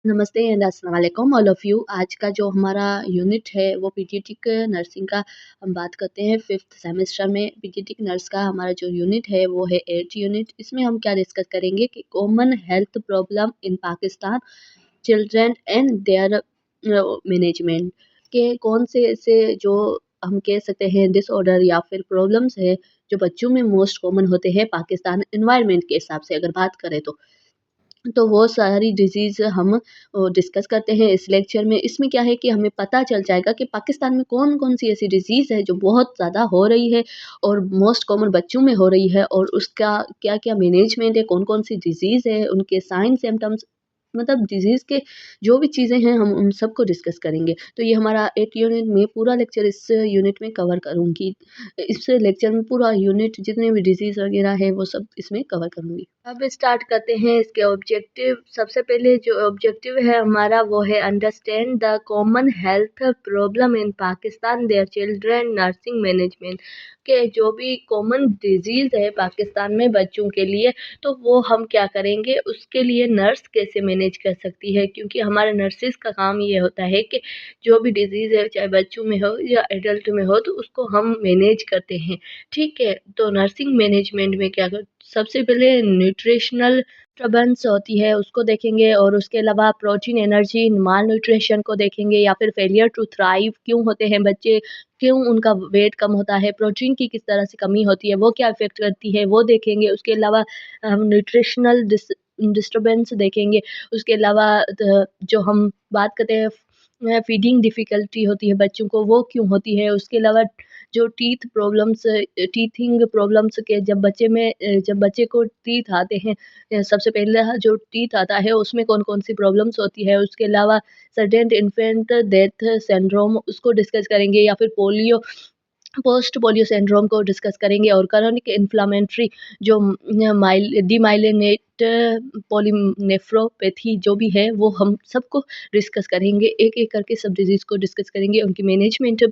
नमस्ते एंड अस्सलाम वालेकुम ऑल ऑफ़ यू। आज का जो हमारा यूनिट है वो पीडियाट्रिक नर्सिंग का हम बात करते हैं। 5th सेमेस्टर में पीडियाट्रिक नर्स का हमारा जो यूनिट है वो है 8th यूनिट। इसमें हम क्या डिस्कस करेंगे कि common health problem in Pakistan children and there management के कौन से ऐसे जो हम कह सकते हैं डिसऑर्डर या फिर प्रॉब्लम्स है जो बच्चों में मोस्ट कॉमन होते हैं पाकिस्तान एनवायरनमेंट के हिसाब से अगर बात करें तो वो सारी डिज़ीज़ हम डिस्कस करते हैं इस लेक्चर में। इसमें क्या है कि हमें पता चल जाएगा कि पाकिस्तान में कौन-कौन सी ऐसी डिज़ीज़ है जो बहुत ज़्यादा हो रही है और मोस्ट कॉमन बच्चों में हो रही है और उसका क्या-क्या मैनेजमेंट है, कौन-कौन सी डिज़ीज़ है, उनके साइन सिम्पटम्स मतलब डिज़ीज़ के जो भी चीज़ें हैं हम उन सबको डिस्कस करेंगे। तो ये हमारा 8 यूनिट में पूरा लेक्चर इस यूनिट में कवर करूँगी। इस लेक्चर में पूरा यूनिट जितने भी डिज़ीज़ वगैरह है वो सब इसमें कवर करूँगी। अब स्टार्ट करते हैं इसके ऑब्जेक्टिव। सबसे पहले जो ऑब्जेक्टिव है हमारा वो है understand the common health problem in Pakistan their children nursing management के जो भी कॉमन डिजीज़ है पाकिस्तान में बच्चों के लिए तो वो हम क्या करेंगे उसके लिए नर्स कैसे मैनेज कर सकती है, क्योंकि हमारे नर्सिस का काम ये होता है कि जो भी डिजीज़ है चाहे बच्चों में हो या एडल्ट में हो तो उसको हम मैनेज करते हैं। ठीक है, तो नर्सिंग मैनेजमेंट में क्या कर सबसे पहले न्यूट्रिशनल डिस्टर्बेंस होती है उसको देखेंगे और उसके अलावा प्रोटीन एनर्जी माल न्यूट्रिशन को देखेंगे या फिर फेलियर टू थ्राइव क्यों होते हैं बच्चे, क्यों उनका वेट कम होता है, प्रोटीन की किस तरह से कमी होती है, वो क्या इफ़ेक्ट करती है वो देखेंगे। उसके अलावा हम न्यूट्रिशनल डिस्टर्बेंस देखेंगे। उसके अलावा जो हम बात करते हैं फीडिंग डिफ़िकल्टी होती है बच्चों को वो क्यों होती है। उसके अलावा जो टीथिंग प्रॉब्लम्स के जब बच्चे को टीथ आते हैं सबसे पहला जो टीथ आता है उसमें कौन-कौन सी प्रॉब्लम्स होती है। उसके अलावा सडेंट इन्फेंट डेथ सिंड्रोम उसको डिस्कस करेंगे या फिर पोस्ट पोलियो सिंड्रोम को डिस्कस करेंगे और क्रोनिक इन्फ्लेमेटरी जो डीमाइलिनेट पॉलीनेफ्रोपैथी जो भी है वो हम सबको डिस्कस करेंगे। एक-एक करके सब डिज़ीज़ को डिस्कस करेंगे, उनकी मैनेजमेंट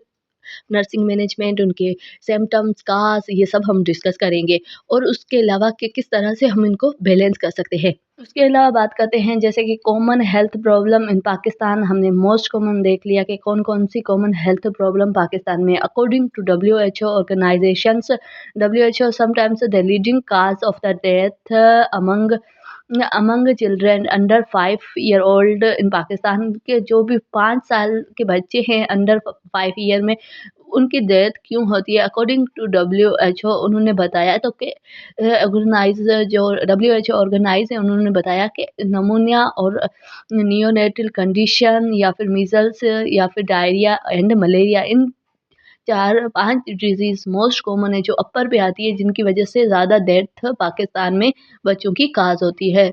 नर्सिंग मैनेजमेंट, उनके सिम्पटम्स, काज़ ये सब हम डिस्कस करेंगे और उसके अलावा कि किस तरह से हम इनको बैलेंस कर सकते हैं। उसके अलावा बात करते हैं जैसे कि common health problem in Pakistan हमने मोस्ट कॉमन देख लिया कि कौन-कौन सी कॉमन हेल्थ प्रॉब्लम पाकिस्तान में according to WHO organisations WHO sometimes the leading cause of the death among among children under 5 year old in Pakistan के जो भी 5 साल के बच्चे हैं अंडर 5 ईयर में उनकी डेथ क्यों होती है अकॉर्डिंग टू डब्ल्यूएचओ उन्होंने बताया तो कि ऑर्गेनाइज जो डब्ल्यूएचओ ऑर्गेनाइज है उन्होंने बताया कि नमूनिया और नियोनेटल कंडीशन या फिर मीजल्स या फिर diarrhoea and malaria in 4-5 disease most common है जो अपर पे आती है जिनकी वजह से ज़्यादा डेथ पाकिस्तान में बच्चों की काज़ होती है।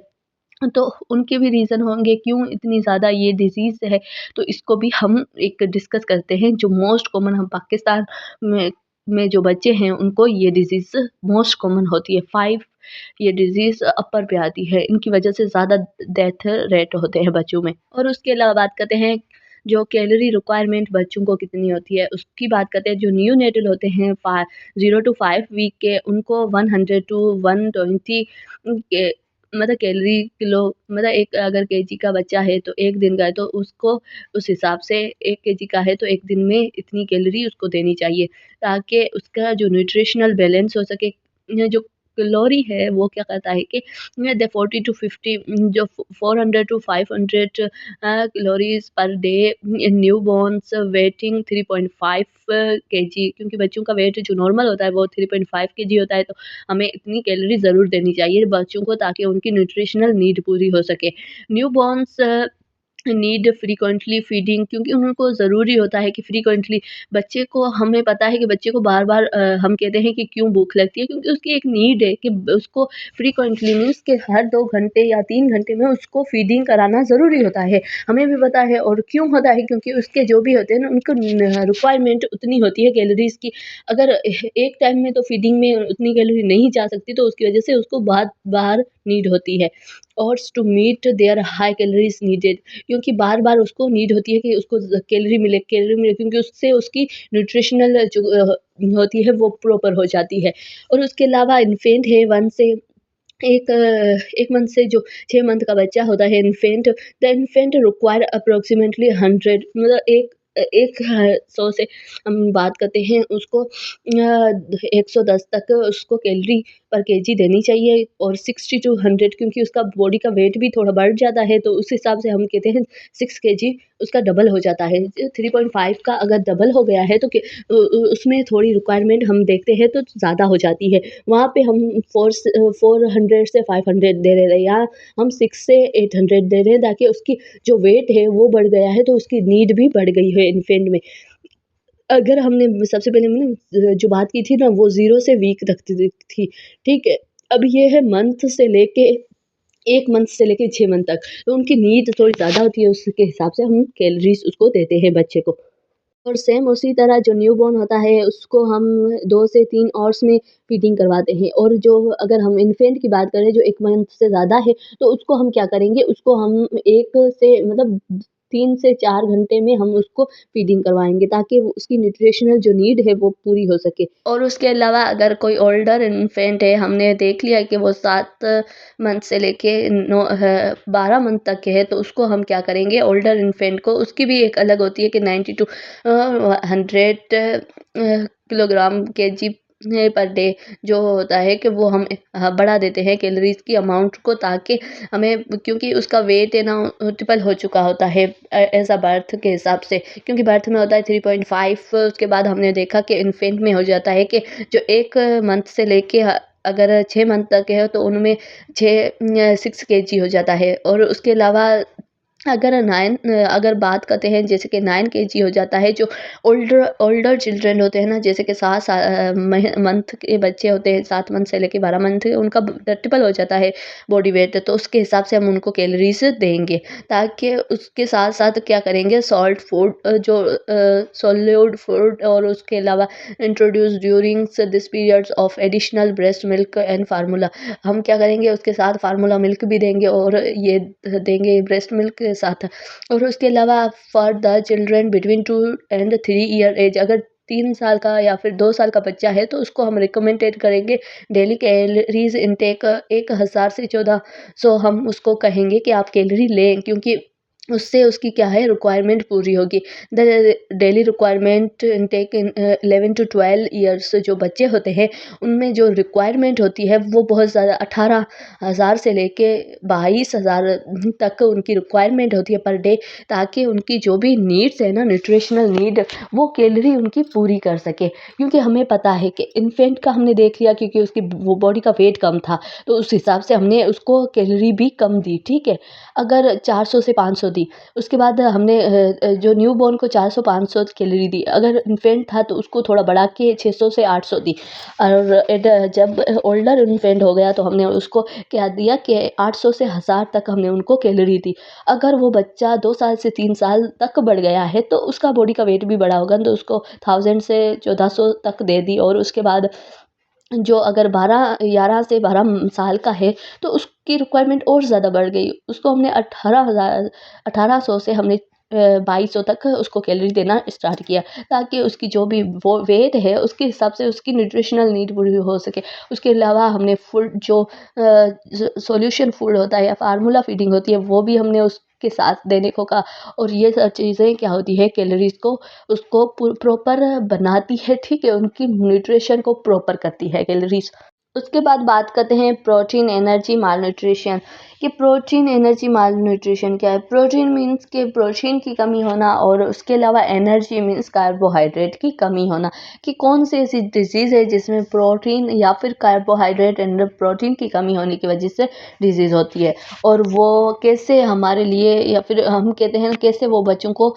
तो उनके भी रीज़न होंगे क्यों इतनी ज़्यादा ये डिज़ीज़ है, तो इसको भी हम एक डिस्कस करते हैं जो मोस्ट कॉमन हम पाकिस्तान में जो बच्चे हैं उनको ये डिज़ीज़ मोस्ट कॉमन होती है। 5 ये डिज़ीज़ अपर पे आती है, इनकी वजह से ज़्यादा डेथ रेट होते हैं बच्चों में। और उसके अलावा बात करते हैं जो कैलोरी रिक्वायरमेंट बच्चों को कितनी होती है, उसकी बात करते हैं। जो न्यूनेटल होते हैं 0 टू 5 वीक के उनको 100 टू 120 के मतलब कैलोरी किलो मतलब एक अगर केजी का बच्चा है तो 1 दिन का है तो उसको उस हिसाब से 1 केजी का है तो 1 दिन में इतनी कैलोरी उसको देनी चाहिए, ताकि उसका जो न्यूट्रिशनल बैलेंस हो सके। ये जो कैलोरी है वो क्या करता है कि द 40 टू 50 जो 400 to 500 calories per day in newborns weighing 3.5 KG, क्योंकि बच्चों का वेट जो नॉर्मल होता है वो 3.5 केजी होता है, तो हमें इतनी कैलोरी ज़रूर देनी चाहिए बच्चों को ताकि उनकी न्यूट्रिशनल नीड पूरी हो सके। न्यूबॉर्न्स नीड फ्रीक्वेंटली फीडिंग, क्योंकि उनको ज़रूरी होता है कि फ्रीक्वेंटली बच्चे को हमें पता है कि बच्चे को बार-बार हम कहते हैं कि क्यों भूख लगती है, क्योंकि उसकी एक नीड है कि उसको फ्रीक्वेंटली मीन्स कि हर 2 घंटे या 3 घंटे में उसको फीडिंग कराना ज़रूरी होता है। हमें भी पता है और क्यों होता है क्योंकि उसके जो भी होते हैं ना उनको रिक्वायरमेंट उतनी होती है कैलोरीज़ की। अगर एक टाइम में तो फीडिंग में उतनी कैलोरी नहीं जा सकती तो उसकी वजह से उसको बार-बार नीड होती है। और to meet their high calories needed, क्योंकि बार-बार उसको नीड होती है कि उसको कैलोरी मिले क्योंकि उससे उसकी न्यूट्रिशनल जो होती है वो प्रॉपर हो जाती है। और उसके अलावा इन्फेंट है 1 से 1 मंथ से जो 6 मंथ का बच्चा होता है infant, the infant require approximately 100 मतलब 100 से हम बात करते हैं उसको 110 तक उसको कैलोरी पर केजी देनी चाहिए और 60 टू 100 क्योंकि उसका बॉडी का वेट भी थोड़ा बढ़ जाता है, तो उस हिसाब से हम कहते हैं 6 केजी उसका डबल हो जाता है। 3.5 का अगर डबल हो गया है तो उसमें थोड़ी रिक्वायरमेंट हम देखते हैं तो ज़्यादा हो जाती है। वहाँ पे हम 400 से 500 दे रहे हैं या हम 6 से 800 दे रहे हैं ताकि उसकी जो वेट है वो बढ़ गया है तो उसकी नीड भी बढ़ गई है इन्फेंट में। अगर हमने सबसे पहले हमने जो बात की थी ना वो 0 से वीक तक थी, ठीक है? अब ये है मंथ से लेके 1 मंथ से लेके 6 मंथ तक, तो उनकी नीड थोड़ी ज़्यादा होती है, उसके हिसाब से हम कैलोरीज़ उसको देते हैं बच्चे को। और सेम उसी तरह जो न्यूबॉर्न होता है उसको हम 2 से 3 आवर्स में फीडिंग करवाते हैं और जो अगर हम इन्फेंट की बात करें जो 1 मंथ से ज़्यादा है, तो उसको हम क्या करेंगे उसको हम 1 से मतलब 3 से 4 घंटे में हम उसको फीडिंग करवाएँगे ताकि वो उसकी न्यूट्रिशनल जो नीड है वो पूरी हो सके। और उसके अलावा अगर कोई ओल्डर इन्फेंट है, हमने देख लिया कि वो 7 मंथ से लेके 12 मंथ तक के है, तो उसको हम क्या करेंगे ओल्डर इन्फेंट को उसकी भी एक अलग होती है कि 90 to 100 kilogram KG per day जो होता है कि वो हम बढ़ा देते हैं कैलोरीज़ की अमाउंट को ताकि हमें क्योंकि उसका वेट है ना ट्रिपल हो चुका होता है एज़ अ बर्थ के हिसाब से, क्योंकि बर्थ में होता है 3.5 उसके बाद हमने देखा कि इन्फेंट में हो जाता है कि जो 1 मंथ से लेके अगर 6 मंथ तक है तो उनमें 6 केजी हो जाता है और उसके अलावा अगर बात करते हैं जैसे कि 9 केजी हो जाता है जो ओल्डर चिल्ड्रन होते हैं ना जैसे कि 7 मंथ के बच्चे होते हैं 7 मंथ से लेके 12 मंथ उनका ट्रिपल हो जाता है बॉडी वेट, तो उसके हिसाब से हम उनको कैलोरीज देंगे ताकि उसके साथ साथ क्या करेंगे सॉल्ट फूड जो सॉलिड फूड और उसके अलावा introduce during this periods of additional breast milk and formula, हम क्या करेंगे उसके साथ फार्मूला मिल्क भी देंगे और ये देंगे ब्रेस्ट मिल्क के साथ। और उसके अलावा for the children between 2 and 3 year age, अगर 3 साल का या फिर 2 साल का बच्चा है तो उसको हम रिकमेंडेड करेंगे डेली कैलोरीज इनटेक 1000 से 1400 हम उसको कहेंगे कि आप कैलोरी लें क्योंकि उससे उसकी क्या है रिक्वायरमेंट पूरी होगी। The daily requirement intake in 11 to 12 years जो बच्चे होते हैं उनमें जो रिक्वायरमेंट होती है वो बहुत ज़्यादा 18,000 से लेके 22,000 तक उनकी रिक्वायरमेंट होती है पर डे, ताकि उनकी जो भी नीड्स है ना न्यूट्रिशनल नीड वो कैलोरी उनकी पूरी कर सके। क्योंकि हमें पता है कि इन्फेंट का हमने देख लिया क्योंकि उसकी वो बॉडी का वेट कम था तो उस हिसाब से हमने उसको कैलोरी भी कम दी, ठीक है। अगर 400 से 500 दी, उसके बाद हमने जो न्यूबॉर्न को 400-500 कैलोरी दी, अगर इन्फेंट था तो उसको थोड़ा बढ़ा के 600 से 800 दी और जब ओल्डर इन्फेंट हो गया तो हमने उसको क्या दिया कि 800 से 1000 तक हमने उनको कैलोरी दी। अगर वो बच्चा 2 साल से 3 साल तक बढ़ गया है तो उसका बॉडी का वेट भी बढ़ा होगा तो उसको 1000 से 1400 तक दे दी और उसके बाद जो अगर 11 से 12 साल का है तो उसकी रिक्वायरमेंट और ज़्यादा बढ़ गई। उसको हमने 1800 से हमने 2200 तक उसको कैलोरी देना स्टार्ट किया ताकि उसकी जो भी वो वेट है उसके हिसाब से उसकी न्यूट्रिशनल नीड पूरी हो सके। उसके अलावा हमने फूड जो सॉल्यूशन फूड होता है या फार्मूला फीडिंग होती है वो भी हमने उसके साथ देने को कहा और ये सब चीज़ें क्या होती है कैलोरीज़ को उसको प्रॉपर बनाती है, ठीक है, उनकी न्यूट्रिशन को प्रॉपर करती है कैलोरीज। उसके बाद बात करते हैं प्रोटीन एनर्जी माल न्यूट्रिशन कि प्रोटीन एनर्जी माल न्यूट्रिशन क्या है। प्रोटीन मीन्स कि प्रोटीन की कमी होना और उसके अलावा एनर्जी मीन्स कार्बोहाइड्रेट की कमी होना कि कौन सी ऐसी डिजीज़ है जिसमें प्रोटीन या फिर कार्बोहाइड्रेट एंड प्रोटीन की कमी होने की वजह से डिजीज़ होती है और वो कैसे हमारे लिए या फिर हम कहते हैं कैसे वो बच्चों को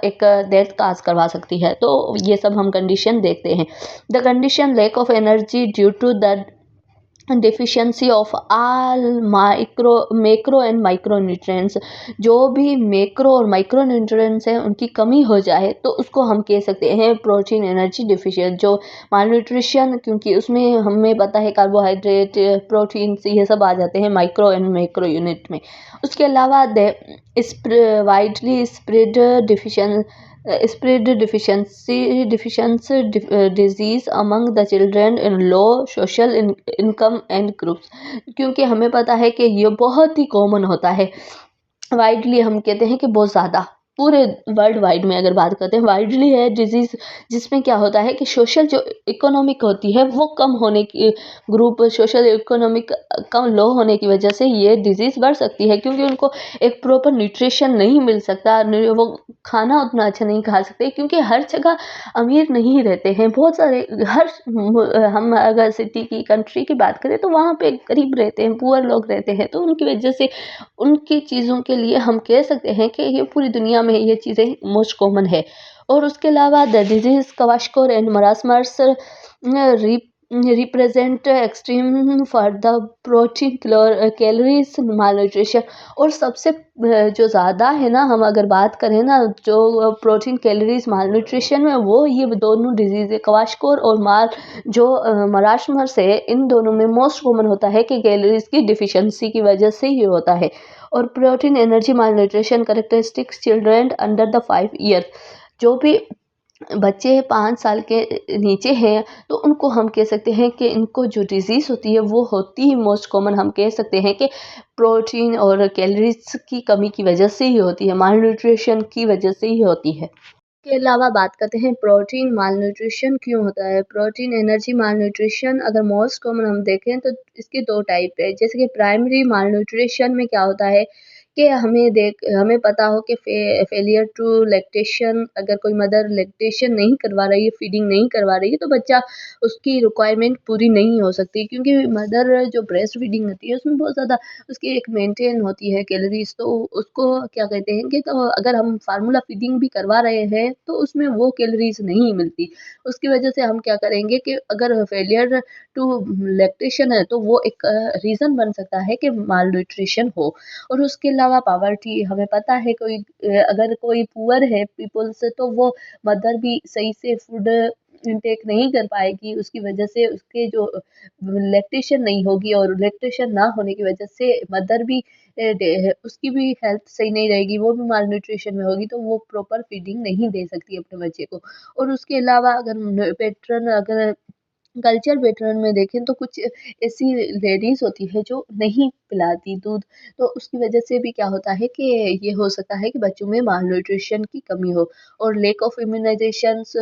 एक डेथ काज करवा सकती है। तो ये सब हम कंडीशन देखते हैं। The condition lack of energy due to the deficiency of all macro and micro nutrients, जो भी मैक्रो और माइक्रो न्यूट्रिएंट्स हैं उनकी कमी हो जाए तो उसको हम कह सकते हैं प्रोटीन एनर्जी डिफिशिएंट जो माल न्यूट्रिशन, क्योंकि उसमें हमें पता है कार्बोहाइड्रेट प्रोटीन ये सब आ जाते हैं माइक्रो एंड मैक्रो यूनिट में। उसके अलावा widely spread spread deficiency disease among the children in low social income and groups। क्योंकि हमें पता है कि ये बहुत ही कॉमन होता है, वाइडली हम कहते हैं कि बहुत ज़्यादा पूरे वर्ल्ड वाइड में अगर बात करते हैं वाइडली है डिजीज़, जिसमें क्या होता है कि सोशल जो इकोनॉमिक होती है वो कम होने की, ग्रुप सोशल इकोनॉमिक कम लो होने की वजह से ये डिजीज़ बढ़ सकती है, क्योंकि उनको एक प्रॉपर न्यूट्रिशन नहीं मिल सकता, वो खाना उतना अच्छा नहीं खा सकते, क्योंकि हर जगह अमीर नहीं रहते हैं, बहुत सारे हम अगर सिटी की कंट्री की बात करें तो वहाँ पे गरीब रहते हैं, पुअर लोग रहते हैं, तो उनकी वजह से उनकी चीज़ों के लिए हम कह सकते हैं कि ये पूरी दुनिया में ये चीज़ें मोस्ट कॉमन है। और उसके अलावा the disease kwashiorkor and marasmus represent extreme for the protein calories malnutrition. और सबसे जो ज़्यादा है ना, हम अगर बात करें ना जो प्रोटीन कैलोरीज मालन्यूट्रिशन में, वो ये दोनों डिजीज़ है क्वाशकोर और जो मरासमस है, इन दोनों में मोस्ट कॉमन होता है कि कैलोरीज की डिफिशियंसी की वजह से ही होता है। और protein energy malnutrition characteristics children under the 5 year, जो भी बच्चे 5 साल के नीचे हैं तो उनको हम कह सकते हैं कि इनको जो डिज़ीज़ होती है वो होती ही मोस्ट कॉमन, हम कह सकते हैं कि प्रोटीन और कैलोरीज की कमी की वजह से ही होती है, मालन्यूट्रिशन की वजह से ही होती है। के अलावा बात करते हैं प्रोटीन मालन्यूट्रिशन क्यों होता है। प्रोटीन एनर्जी मालन्यूट्रिशन अगर मोस्ट कॉमन हम देखें तो इसके 2 टाइप है। जैसे कि प्राइमरी मालन्यूट्रिशन में क्या होता है कि हमें पता हो कि फेलियर टू लैक्टेशन, अगर कोई मदर लैक्टेशन नहीं करवा रही है, फीडिंग नहीं करवा रही है, तो बच्चा उसकी रिक्वायरमेंट पूरी नहीं हो सकती, क्योंकि मदर जो ब्रेस्ट फीडिंग होती है उसमें बहुत ज़्यादा उसकी एक मेंटेन होती है कैलोरीज, तो उसको क्या कहते हैं कि तो अगर हम फार्मूला फीडिंग भी करवा रहे हैं तो उसमें वो कैलोरीज नहीं मिलती। उसकी वजह से हम क्या करेंगे कि अगर फेलियर टू लैक्टेशन है तो वो एक रीज़न बन सकता है कि माल हो। और उसके अलावा पावर्टी, हमें पता है अगर कोई पुअर है पीपल्स, तो वो मदर भी सही से फूड इनटेक नहीं कर पाएगी, उसकी वजह से उसके जो लैक्टेशन नहीं होगी, और लैक्टेशन ना होने की वजह से मदर भी उसकी भी हेल्थ सही नहीं रहेगी, वो भी माल न्यूट्रिशन में होगी, तो वो प्रॉपर फीडिंग नहीं दे सकती अपने बच्चे को। और उसके अलावा अगर कल्चर पैटर्न में देखें तो कुछ ऐसी लेडीज़ होती है जो नहीं पिलाती दूध, तो उसकी वजह से भी क्या होता है कि ये हो सकता है कि बच्चों में मालन्यूट्रिशन की कमी हो। और लेक ऑफ इम्यूनाइज़ेशंस,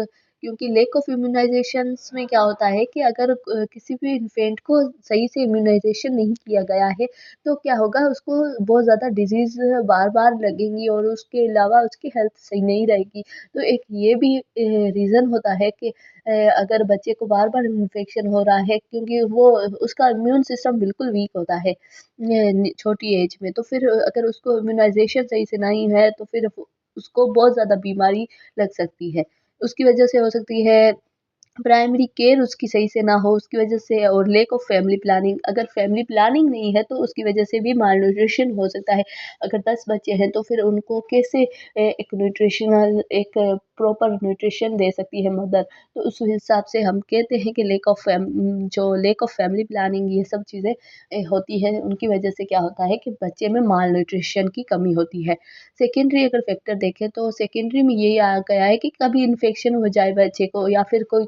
क्योंकि लेक ऑफ इम्यूनाइज़ेशंस में क्या होता है कि अगर किसी भी इन्फेंट को सही से इम्यूनाइज़ेशन नहीं किया गया है, तो क्या होगा, उसको बहुत ज़्यादा डिज़ीज़ बार-बार लगेंगी और उसके अलावा उसकी हेल्थ सही नहीं रहेगी। तो एक ये भी रीज़न होता है कि अगर बच्चे को बार-बार इन्फेक्शन हो रहा है, क्योंकि वो उसका इम्यून सिस्टम बिल्कुल वीक होता है छोटी एज में, तो फिर अगर उसको इम्यूनाइज़ेशन सही से नहीं है तो फिर उसको बहुत ज़्यादा बीमारी लग सकती है। उसकी वजह से हो सकती है प्राइमरी केयर उसकी सही से ना हो, उसकी वजह से, और लेक ऑफ फैमिली प्लानिंग, अगर फैमिली प्लानिंग नहीं है तो उसकी वजह से भी मालन्यूट्रिशन हो सकता है। अगर 10 बच्चे हैं तो फिर उनको कैसे एक प्रॉपर न्यूट्रिशन दे सकती है मदर। तो उस हिसाब से हम कहते हैं कि लेक ऑफ फैमिली प्लानिंग, ये सब चीज़ें होती है, उनकी वजह से क्या होता है कि बच्चे में मालन्यूट्रिशन की कमी होती है। सेकेंडरी अगर फैक्टर देखें तो सेकेंडरी में ये आ गया है कि कभी इन्फेक्शन हो जाए बच्चे को, या फिर कोई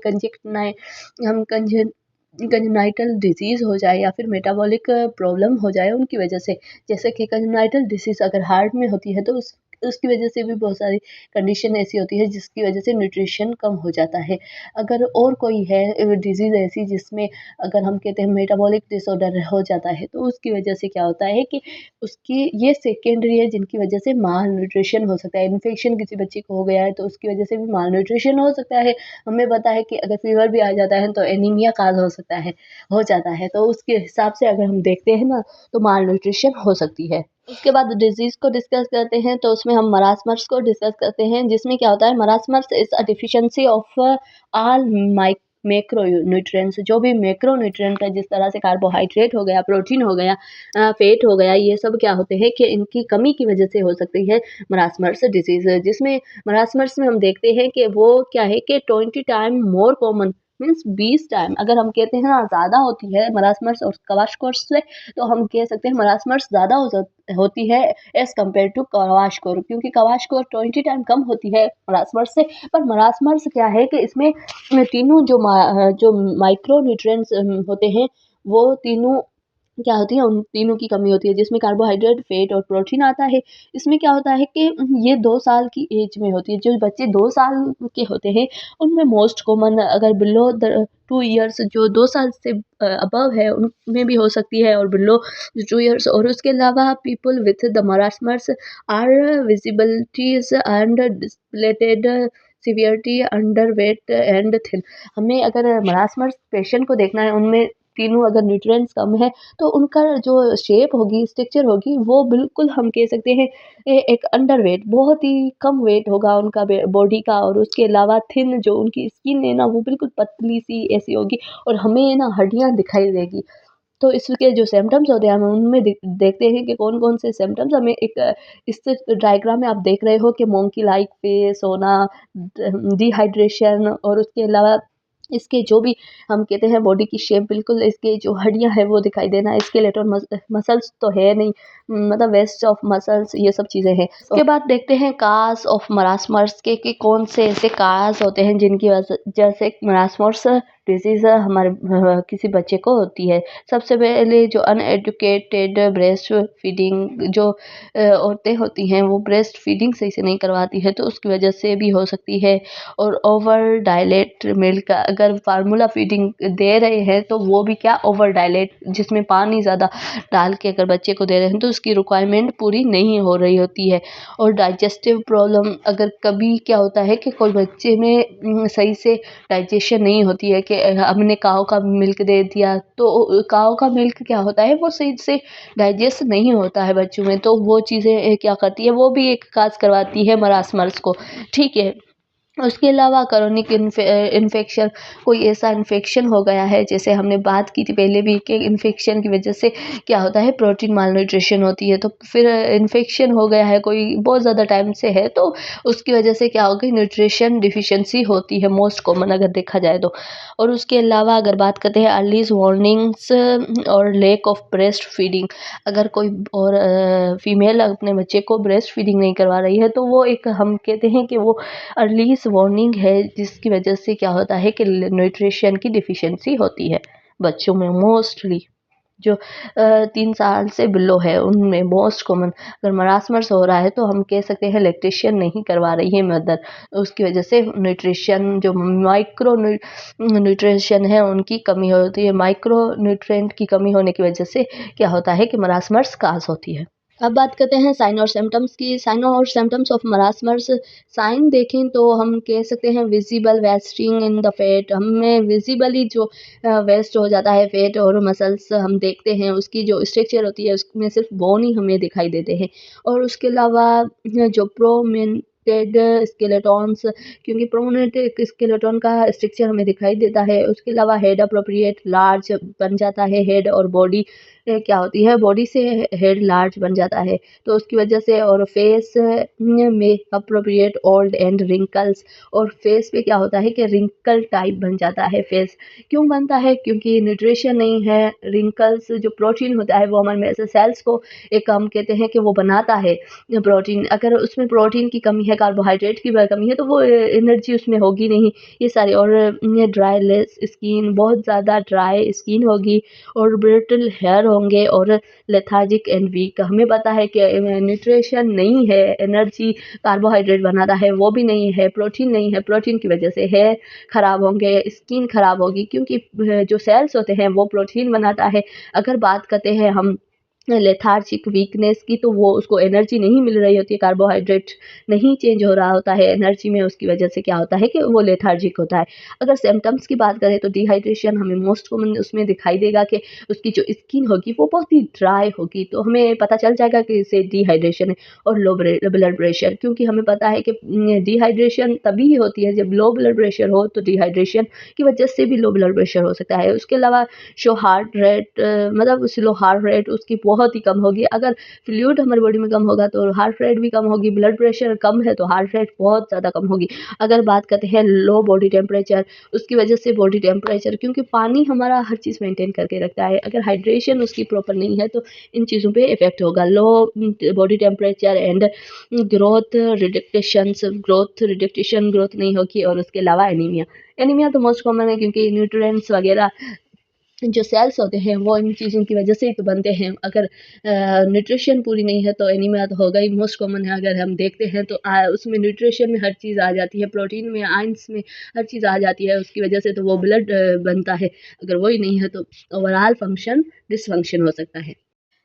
कंजेनाइटल डिजीज़ हो जाए, या फिर मेटाबॉलिक प्रॉब्लम हो जाए उनकी वजह से। जैसे कि कंजेनाइटल डिसीज़ अगर हार्ट में होती है तो उसकी वजह से भी बहुत सारी कंडीशन ऐसी होती है जिसकी वजह से न्यूट्रिशन कम हो जाता है। अगर और कोई है डिजीज़ ऐसी जिसमें अगर हम कहते हैं मेटाबॉलिक डिसऑर्डर हो जाता है, तो उसकी वजह से क्या होता है कि उसकी ये सेकेंडरी है जिनकी वजह से मालन्यूट्रिशन हो सकता है। इन्फेक्शन किसी बच्चे को हो गया है तो उसकी वजह से भी मालन्यूट्रिशन हो सकता है। हमें पता है कि अगर फ़ीवर भी आ जाता है तो एनीमिया काज़ हो जाता है। तो उसके हिसाब से अगर हम देखते हैं ना तो मालन्यूट्रिशन हो सकती है। उसके बाद डिज़ीज़ को डिस्कस करते हैं तो उसमें हम मरासमस को डिस्कस करते हैं, जिसमें क्या होता है, marasmus is a deficiency of all macro nutrients, जो भी मैक्रो न्यूट्रिएंट है, जिस तरह से कार्बोहाइड्रेट हो गया, प्रोटीन हो गया, फैट हो गया, ये सब क्या होते हैं कि इनकी कमी की वजह से हो सकती है मरासमस डिजीज़। जिसमें मरासमस में हम देखते हैं कि वो क्या है कि 20 time more common means 20 time. अगर हम कहते हैं ना ज़्यादा होती है मरासमस और क्वाशकोर से, तो हम कह सकते हैं मरासमस ज़्यादा होती है एज़ कम्पेयर टू क्वाशकोर, क्योंकि क्वाशकोर 20 टाइम कम होती है मरासमस से। पर मरासमस क्या है कि इसमें तीनों जो माइक्रो न्यूट्रिएंट्स होते हैं, वो तीनों क्या होती है, उन तीनों की कमी होती है, जिसमें कार्बोहाइड्रेट, फैट और प्रोटीन आता है। इसमें क्या होता है कि ये 2 साल की एज में होती है। जो बच्चे 2 साल के होते हैं, उनमें मोस्ट कॉमन, अगर बिलो द 2 इयर्स जो 2 साल से अबव है, उनमें भी हो सकती है, और बिलो 2 इयर्स। और उसके अलावा people with the marasmus are visibilities and depleted severity, under weight and thin. हमें अगर मरासमस पेशेंट को देखना है, उनमें तीनों अगर न्यूट्रिएंट्स कम है, तो उनका जो शेप होगी, स्ट्रक्चर होगी, वो बिल्कुल हम कह सकते हैं एक अंडर वेट, बहुत ही कम वेट होगा उनका बॉडी का। और उसके अलावा थिन, जो उनकी स्किन है ना, वो बिल्कुल पतली सी ऐसी होगी, और हमें ना हड्डियाँ दिखाई देगी। तो इसके जो सिम्टम्स होते हैं, हम उनमें देखते हैं कि कौन कौन से सिम्टम्स हमें एक इस डायग्राम में आप देख रहे हो कि मोंकी लाइक फेस होना, डिहाइड्रेशन, और उसके अलावा इसके जो भी हम कहते हैं बॉडी की शेप, बिल्कुल इसके जो हड्डियां है वो दिखाई देना, स्केलेटल मसल्स तो है नहीं, मतलब वेस्ट ऑफ मसल्स, ये सब चीज़ें हैं। उसके बाद देखते हैं काज ऑफ मरासमस के कि कौन से ऐसे काज होते हैं जिनकी वजह से मरासमस डिजीज़ हमारे किसी बच्चे को होती है। सबसे पहले जो अनएडुकेटेड ब्रेस्ट फीडिंग, जो औरतें होती हैं वो ब्रेस्ट फीडिंग सही से नहीं करवाती है, तो उसकी वजह से भी हो सकती है। और ओवर डायलेट मिल्क, अगर फार्मूला फीडिंग दे रहे हैं तो वो भी क्या, ओवर डायलेट, जिसमें पानी ज़्यादा डाल के अगर बच्चे को दे रहे हैं, तो उसकी रिक्वायरमेंट पूरी नहीं हो रही होती है। और डाइजेस्टिव प्रॉब्लम, अगर कभी क्या होता है कि कोई बच्चे में सही से डाइजेशन नहीं होती है, कि हमने काऊ का मिल्क दे दिया, तो काऊ का मिल्क क्या होता है, वो सही से डाइजेस्ट नहीं होता है बच्चों में, तो वो चीज़ें क्या करती है, वो भी एक काज करवाती है मरासमस को। ठीक है। उसके अलावा क्रोनिक इन्फेक्शन, कोई ऐसा इन्फेक्शन हो गया है, जैसे हमने बात की थी पहले भी कि इन्फेक्शन की वजह से क्या होता है, प्रोटीन मालन्यूट्रिशन होती है। तो फिर इन्फेक्शन हो गया है, कोई बहुत ज़्यादा टाइम से है, तो उसकी वजह से क्या होगी, न्यूट्रिशन डिफिशियंसी होती है, मोस्ट कॉमन अगर देखा जाए तो। और उसके अलावा अगर बात करते हैं अर्लीज वार्निंग्स और लेक ऑफ ब्रेस्ट फीडिंग, अगर कोई और फीमेल अपने बच्चे को ब्रेस्ट फीडिंग नहीं करवा रही है, तो वो एक हम कहते हैं कि वो अर्लीज वार्निंग है, जिसकी वजह से क्या होता है कि न्यूट्रिशन की डिफिशियंसी होती है बच्चों में। मोस्टली जो 3 साल से बिलो है, उनमें मोस्ट कॉमन अगर मरासमस हो रहा है, तो हम कह सकते हैं लैक्टेशन नहीं करवा रही है मदर, उसकी वजह से न्यूट्रिशन, जो माइक्रो न्यूट्रिशन है, उनकी कमी होती है। माइक्रो न्यूट्रिएंट की कमी होने की वजह से क्या होता है कि मरासमस काज होती है। अब बात करते हैं साइन और सिम्टम्स की। साइन और सिम्टम्स ऑफ मरासमस, साइन देखें तो हम कह सकते हैं visible wasting in the fat, हमें विजिबली जो वेस्ट हो जाता है फैट और मसल्स हम देखते हैं, उसकी जो स्ट्रक्चर होती है उसमें सिर्फ बोन ही हमें दिखाई देते हैं। और उसके अलावा जो प्रोमिनेंटेड स्केलेटॉन्स, क्योंकि प्रोमिनेंटेड स्केलेटॉन का स्ट्रक्चर हमें दिखाई देता है। उसके अलावा हेड अप्रोप्रिएट लार्ज बन जाता है, हेड और बॉडी क्या होती है, बॉडी से हेड लार्ज बन जाता है, तो उसकी वजह से। और फेस में अप्रोप्रिएट ओल्ड एंड रिंकल्स, और फेस पे क्या होता है कि रिंकल टाइप बन जाता है फेस। क्यों बनता है, क्योंकि न्यूट्रिशन नहीं है। रिंकल्स, जो प्रोटीन होता है वो हमारे में से सेल्स को एक हम कहते हैं कि वो बनाता है प्रोटीन, अगर उसमें प्रोटीन की कमी है, कार्बोहाइड्रेट की कमी है, तो वो एनर्जी उसमें होगी नहीं, ये सारी। और ड्राई लेस स्किन, बहुत ज़्यादा ड्राई स्किन होगी, और ब्रिटल हेयर होंगे, और लेथार्जिक एंड वीक। हमें पता है कि न्यूट्रिशन नहीं है, एनर्जी कार्बोहाइड्रेट बनाता है वो भी नहीं है, प्रोटीन नहीं है, प्रोटीन की वजह से हेयर खराब होंगे, स्किन खराब होगी, क्योंकि जो सेल्स होते हैं वो प्रोटीन बनाता है। अगर बात करते हैं हम लेथार्जिक वीकनेस की, तो वो उसको एनर्जी नहीं मिल रही होती है, कार्बोहाइड्रेट नहीं चेंज हो रहा होता है एनर्जी में, उसकी वजह से क्या होता है कि वो लेथार्जिक होता है। अगर सिम्टम्स की बात करें तो डिहाइड्रेशन हमें मोस्ट कॉमन उसमें दिखाई देगा कि उसकी जो स्किन होगी वो बहुत ही ड्राई होगी, तो हमें पता चल जाएगा कि इसे डिहाइड्रेशन है। और लो ब्लड प्रेशर, क्योंकि हमें पता है कि डिहाइड्रेशन तभी ही होती है जब लो ब्लड प्रेशर हो, तो डिहाइड्रेशन की वजह से भी लो ब्लड प्रेशर हो सकता है। उसके अलावा शो हार्ट रेट, मतलब स्लो हार्ट रेट, उसकी बहुत ही कम होगी। अगर फ्लूइड हमारी बॉडी में कम होगा तो हार्ट रेट भी कम होगी, ब्लड प्रेशर कम है तो हार्ट रेट बहुत ज़्यादा कम होगी। अगर बात करते हैं लो बॉडी टेम्परेचर, उसकी वजह से बॉडी टेम्परेचर, क्योंकि पानी हमारा हर चीज़ मेंटेन करके रखता है, अगर हाइड्रेशन उसकी प्रॉपर नहीं है तो इन चीज़ों पे इफ़ेक्ट होगा। लो बॉडी टेम्परेचर एंड ग्रोथ नहीं होगी, और उसके अलावा एनीमिया। एनीमिया तो मोस्ट कॉमन है, क्योंकि न्यूट्रिएंट्स वगैरह जो सेल्स होते हैं वो इन चीज़ों की वजह से ही तो बनते हैं। अगर न्यूट्रिशन पूरी नहीं है तो एनीमिया तो होगा ही, मोस्ट कॉमन है। अगर हम देखते हैं तो उसमें न्यूट्रिशन में हर चीज़ आ जाती है, प्रोटीन में, आयंस में हर चीज़ आ जाती है, उसकी वजह से तो वो ब्लड बनता है। अगर वही नहीं है तो ओवरऑल फंक्शन डिसफंक्शन हो सकता है।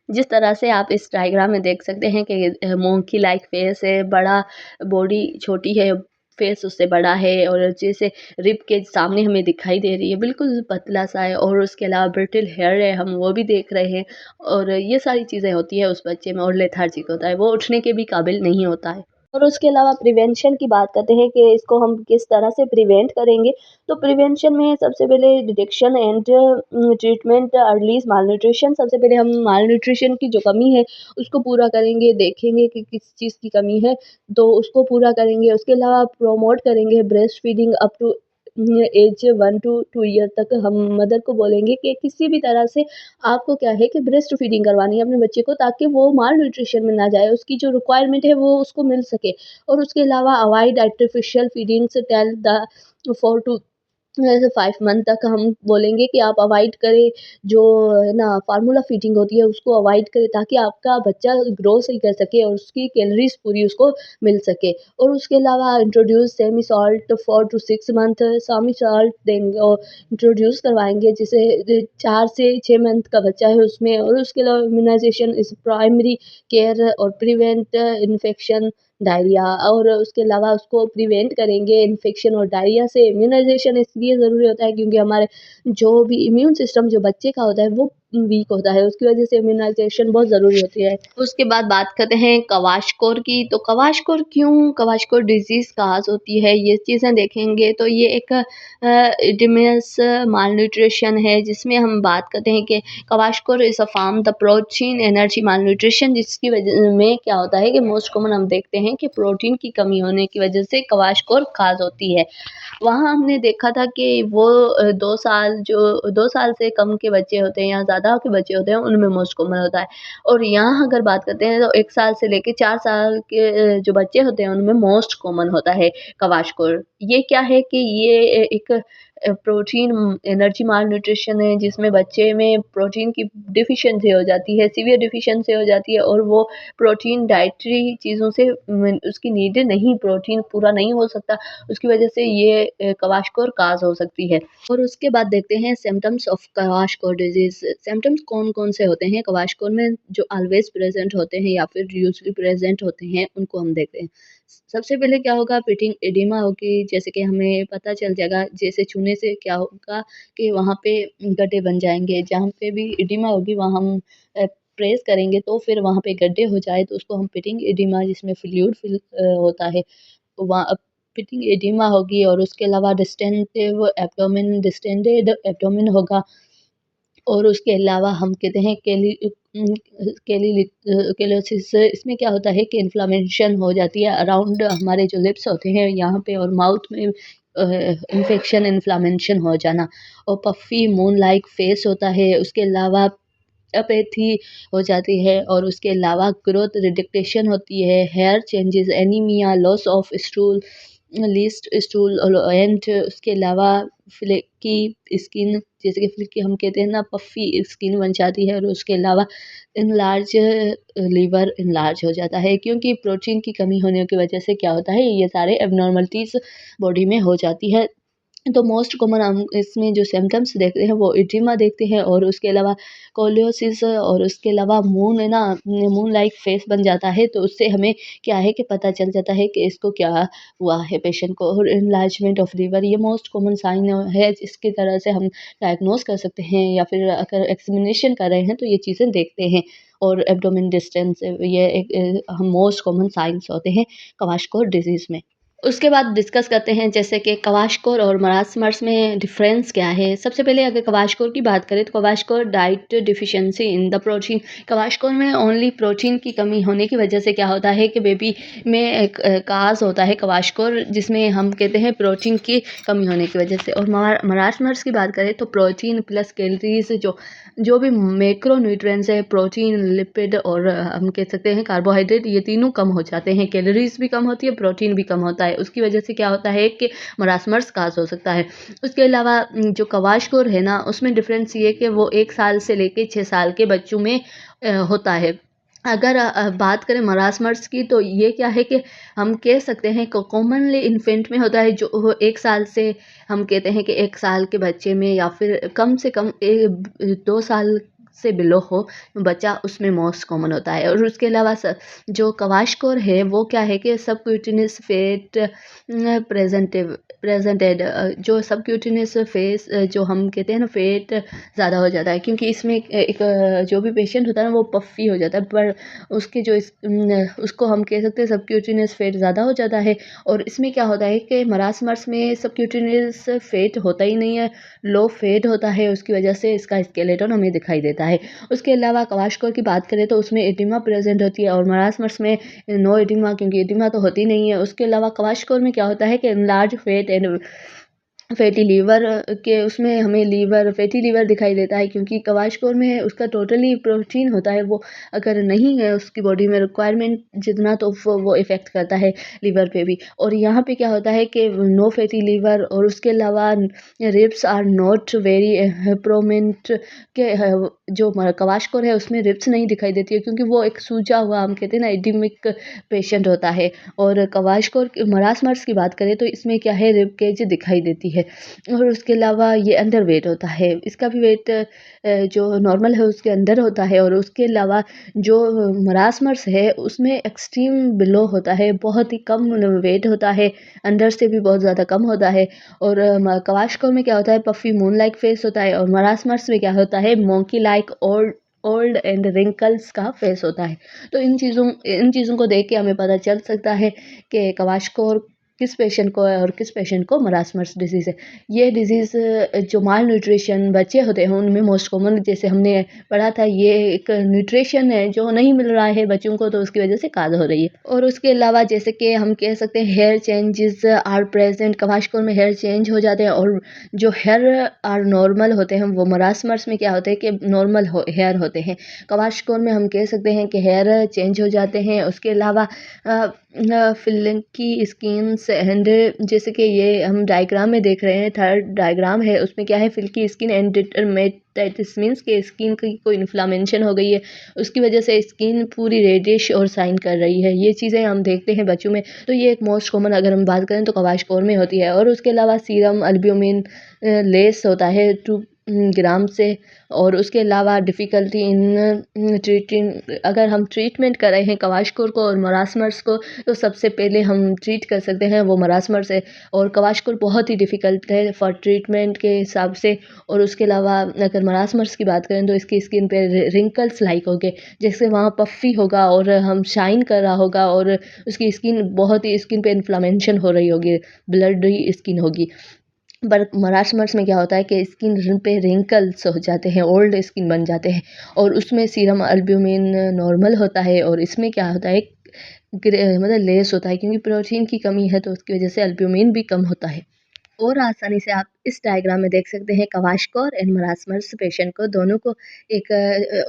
जिस तरह से आप इस डायग्राम में देख सकते हैं कि मोंकी लाइक फेस है, बड़ा बॉडी छोटी है, फेस उससे बड़ा है, और जैसे रिब के सामने हमें दिखाई दे रही है, बिल्कुल पतला सा है, और उसके अलावा ब्रिटल हेयर है, हम वो भी देख रहे हैं। और ये सारी चीज़ें होती है उस बच्चे में, और लेथार्जिक होता है, वो उठने के भी काबिल नहीं होता है। और उसके अलावा प्रिवेंशन की बात करते हैं कि इसको हम किस तरह से प्रिवेंट करेंगे। तो प्रिवेंशन में सबसे पहले detection and treatment early malnutrition. सबसे पहले हम मालन्यूट्रिशन की जो कमी है उसको पूरा करेंगे, देखेंगे कि किस चीज़ की कमी है तो उसको पूरा करेंगे। उसके अलावा प्रमोट करेंगे breast feeding up to age 1 to 2 year तक। हम मदर को बोलेंगे कि किसी भी तरह से आपको क्या है कि ब्रेस्ट फीडिंग करवानी है अपने बच्चे को, ताकि वो माल न्यूट्रिशन में ना जाए, उसकी जो रिक्वायरमेंट है वो उसको मिल सके। और उसके अलावा avoid artificial feedings tell the 4 to जैसे 5 मंथ तक हम बोलेंगे कि आप अवॉइड करें, जो है ना फार्मूला फीडिंग होती है उसको अवॉइड करें, ताकि आपका बच्चा ग्रो सही कर सके और उसकी कैलोरीज पूरी उसको मिल सके। और उसके अलावा introduce semi salt 4 to 6 month semi salt देंगे और इंट्रोड्यूस करवाएंगे, जिसे 4 से 6 मंथ का बच्चा है उसमें। और उसके अलावा इम्यूनाइजेशन इज प्राइमरी केयर और प्रिवेंट इन्फेक्शन डायरिया, और उसके अलावा उसको प्रिवेंट करेंगे इन्फेक्शन और डायरिया से। इम्यूनाइजेशन इसलिए ज़रूरी होता है क्योंकि हमारे जो भी इम्यून सिस्टम जो बच्चे का होता है वो वीक होता है, उसकी वजह से इम्यूनाइजेशन बहुत ज़रूरी होती है। उसके बाद बात करते हैं क्वाशकोर की। तो क्वाशकोर क्यों क्वाशकोर डिजीज़ काज होती है, ये चीज़ें देखेंगे। तो ये एक इडिमस मालन्यूट्रिशन है, जिसमें हम बात करते हैं कि kwashiorkor is a form the protein energy malnutrition, जिसकी वजह में क्या होता है कि मोस्ट कॉमन हम देखते हैं कि प्रोटीन की कमी होने की वजह से क्वाशकोर काज होती है। वहाँ हमने देखा था कि वो 2 साल, जो 2 साल से कम के बच्चे होते हैं या ज़्यादा के बच्चे होते हैं उनमें मोस्ट कॉमन होता है। और यहाँ अगर बात करते हैं तो 1 साल से लेके 4 साल के जो बच्चे होते हैं उनमें मोस्ट कॉमन होता है क्वाशकोर। ये क्या है कि ये एक प्रोटीन एनर्जी माल न्यूट्रिशन है, जिसमें बच्चे में प्रोटीन की डिफ़िशियंसी हो जाती है, सीवियर डिफ़िशियंसी हो जाती है, और वो प्रोटीन डाइटरी चीज़ों से उसकी नीड नहीं, प्रोटीन पूरा नहीं हो सकता, उसकी वजह से ये क्वाशकोर काज़ हो सकती है। और उसके बाद देखते हैं सिम्पटम्स ऑफ क्वाशकोर डिजीज़। सिम्पटम्स कौन-कौन से होते हैं क्वाशकोर में, जो ऑलवेज़ प्रेज़ेंट होते हैं या फिर यूजुअली प्रेज़ेंट होते हैं, उनको हम देखते हैं। सबसे पहले क्या होगा, पिटिंग एडिमा होगी, जैसे कि हमें पता चल जाएगा, जैसे छूने से क्या होगा कि वहाँ पे गड्ढे बन जाएँगे, जहाँ पे भी एडिमा होगी वहाँ हम प्रेस करेंगे तो फिर वहाँ पे गड्ढे हो जाए तो उसको हम पिटिंग एडिमा, जिसमें फ्लूइड होता है, वहाँ पिटिंग एडिमा होगी। और उसके अलावा डिस्टेंडेड एब्डोमेन होगा। और उसके अलावा हम कहते हैं केलोसिस। इसमें क्या होता है कि इन्फ्लेमेशन हो जाती है अराउंड हमारे जो लिप्स होते हैं यहाँ पे, और माउथ में इन्फेक्शन, इन्फ्लेमेशन हो जाना। और पफ़ी मून लाइक फेस होता है। उसके अलावा अपैथी हो जाती है, और उसके अलावा ग्रोथ रिडक्टेशन होती है, hair changes, anaemia, loss of stool, least stool, and उसके अलावा फ्लेकी स्किन, जैसे कि फ्लेकी हम कहते हैं ना, पफ़ी स्किन बन जाती है। और उसके अलावा इनलार्ज लीवर इनलार्ज हो जाता है, क्योंकि प्रोटीन की कमी होने की वजह से क्या होता है, ये सारे एब्नॉर्मलिटीज़ बॉडी में हो जाती है। तो मोस्ट कॉमन हम इसमें जो सिम्पटम्स देखते हैं वो एडिमा देखते हैं, और उसके अलावा कोलियोसिस, और उसके अलावा मून है ना, मून लाइक फेस बन जाता है। तो उससे हमें क्या है कि पता चल जाता है कि इसको क्या हुआ है पेशेंट को। और इनलार्जमेंट ऑफ लीवर, ये मोस्ट कॉमन साइन है, जिसकी तरह से हम डायग्नोस कर सकते हैं, या फिर अगर एक्सामिनेशन कर रहे हैं तो ये चीज़ें देखते हैं। और एब्डोमेन डिस्टेंस, ये एक हम मोस्ट कॉमन साइंस होते हैं क्वाशकोर डिजीज़ में। उसके बाद डिस्कस करते हैं जैसे कि क्वाशकोर और मरासमर्स में डिफ़रेंस क्या है। सबसे पहले अगर क्वाशकोर की बात करें तो क्वाशकोर डाइट डिफ़िशियंसी इन द प्रोटीन। क्वाशकोर में ओनली प्रोटीन की कमी होने की वजह से क्या होता है कि बेबी में एक काज़ होता है क्वाशकोर, जिसमें हम कहते हैं प्रोटीन की कमी होने की वजह से। और मरासमर्स की बात करें तो प्रोटीन प्लस कैलोरीज़ जो भी मैक्रो न्यूट्रिएंट्स है, प्रोटीन, लिपिड और हम कह सकते हैं कार्बोहाइड्रेट, ये तीनों कम हो जाते हैं। कैलोरीज़ भी कम होती है, प्रोटीन भी कम होता है। उसकी वजह से क्या होता है कि मरासमर्स काज़ हो सकता है। उसके अलावा जो क्वाशकोर है ना, उसमें डिफ़रेंस ये है कि वो 1 साल से लेके 6 साल के बच्चों में होता है। अगर बात करें मरासमर्स की, तो ये क्या है कि हम कह सकते हैं कॉमनली इन्फेंट में होता है, जो 1 साल से हम कहते हैं कि 1 साल के बच्चे में, या फिर कम से कम 2 साल से बिलो हो बच्चा, उसमें मोस्ट कॉमन होता है। और उसके अलावा जो क्वाशकोर है वो क्या है कि सबक्यूटेनियस फैट प्रेजेंटेड, जो सबक्यूटेनियस फेस जो हम कहते हैं ना फैट ज़्यादा हो जाता है, क्योंकि इसमें एक जो भी पेशेंट होता है ना वो पफ़ी हो जाता है, पर उसके जो उसको हम कह सकते हैं सबक्यूटेनियस फैट ज़्यादा हो जाता है। और इसमें क्या होता है कि मरासमर्स में सबक्यूटेनियस फैट होता ही नहीं है, लो फैट होता है, उसकी वजह से इसका स्केलेटन हमें दिखाई देता है। उसके अलावा क्वाशकोर की बात करें तो उसमें एडिमा प्रेजेंट होती है, और मरासमर्स में नो एडिमा, क्योंकि एडिमा तो होती नहीं है। उसके अलावा क्वाशकोर में क्या होता है कि large fat and fatty liver के उसमें हमें फैटी लीवर दिखाई देता है, क्योंकि क्वाशकोर में उसका टोटली प्रोटीन होता है, वो अगर नहीं है उसकी बॉडी में रिक्वायरमेंट जितना, तो वो इफ़ेक्ट करता है लीवर पे भी। और यहाँ पे क्या होता है कि नो फैटी लीवर, और उसके अलावा ribs are not very prominent, के जो क्वाशकोर है उसमें रिब्स नहीं दिखाई देती है, क्योंकि वो एक सूजा हुआ, हम कहते हैं ना, एडीमिक पेशेंट होता है। और क्वाशकोर मरासमर्स की बात करें तो इसमें क्या है, रिब केज दिखाई देती है। और उसके अलावा ये अंडर वेट होता है, इसका भी वेट जो नॉर्मल है उसके अंदर होता है। और उसके अलावा जो मरासमर्स है उसमें एक्सट्रीम बिलो होता है, बहुत ही कम वेट होता है, अंदर से भी बहुत ज़्यादा कम होता है। और क्वाशकोर में क्या होता है, पफ़ी मून लाइक फेस होता है, और मरासमर्स में क्या होता है, monkey like old old and wrinkles का फेस होता है। तो इन चीज़ों को देख के हमें पता चल सकता है कि क्वाशकोर किस पेशेंट को है और किस पेशेंट को मरासमर्स डिजीज़ है। ये डिज़ीज़ जो माल न्यूट्रिशन बच्चे होते हैं उनमें मोस्ट कॉमन, जैसे हमने पढ़ा था, ये एक न्यूट्रिशन है जो नहीं मिल रहा है बच्चों को, तो उसकी वजह से काज़ हो रही है। और उसके अलावा जैसे कि हम कह सकते हैं हेयर चेंजेस आर प्रेजेंट, क्वाशकोर में हेयर चेंज हो जाते हैं, और जो हेयर आर नॉर्मल होते हैं वो मरासमर्स में क्या होते हैं कि नॉर्मल हेयर होते हैं। क्वाशकोर में हम कह सकते हैं कि हेयर चेंज हो जाते हैं। उसके अलावा फिल्की स्किन्स एंड, जैसे कि ये हम डायग्राम में देख रहे हैं, थर्ड डायग्राम है, उसमें क्या है, फिल्की स्किन एंड डिटरमेटाइटिस मीन्स के स्किन की कोई इन्फ्लामेशन हो गई है, उसकी वजह से स्किन पूरी रेडिश और साइन कर रही है। ये चीज़ें हम देखते हैं बच्चों में, तो ये एक मोस्ट कॉमन अगर हम बात करें तो क्वाशकोर में होती है। और उसके अलावा सीरम अल्ब्यूमिन लेस होता है 2 ग्राम से। और उसके अलावा डिफ़िकल्टी इन ट्रीटिंग, अगर हम ट्रीटमेंट कर रहे हैं क्वाशकोर को और मरासमर्स को, तो सबसे पहले हम ट्रीट कर सकते हैं वो मरासमर्स है। और क्वाशकोर बहुत ही डिफ़िकल्ट है फॉर ट्रीटमेंट के हिसाब से। और उसके अलावा अगर मरासमर्स की बात करें तो इसकी स्किन पे रिंकल्स लाइक होंगे, जैसे वहाँ पफ़ी होगा और हम शाइन कर रहा होगा, और उसकी स्किन बहुत ही, स्किन पे इन्फ्लेमेशन हो रही होगी, ब्लडी स्किन होगी। पर मरासमर्स में क्या होता है कि स्किन पे रिंकल्स हो जाते हैं, ओल्ड स्किन बन जाते हैं, और उसमें सीरम अल्ब्यूमिन नॉर्मल होता है। और इसमें क्या होता है, मतलब लेस होता है, क्योंकि प्रोटीन की कमी है तो उसकी वजह से अल्ब्यूमिन भी कम होता है। और आसानी से आप इस डायग्राम में देख सकते हैं क्वाशकोर एंड मरासमर्स पेशेंट को, दोनों को एक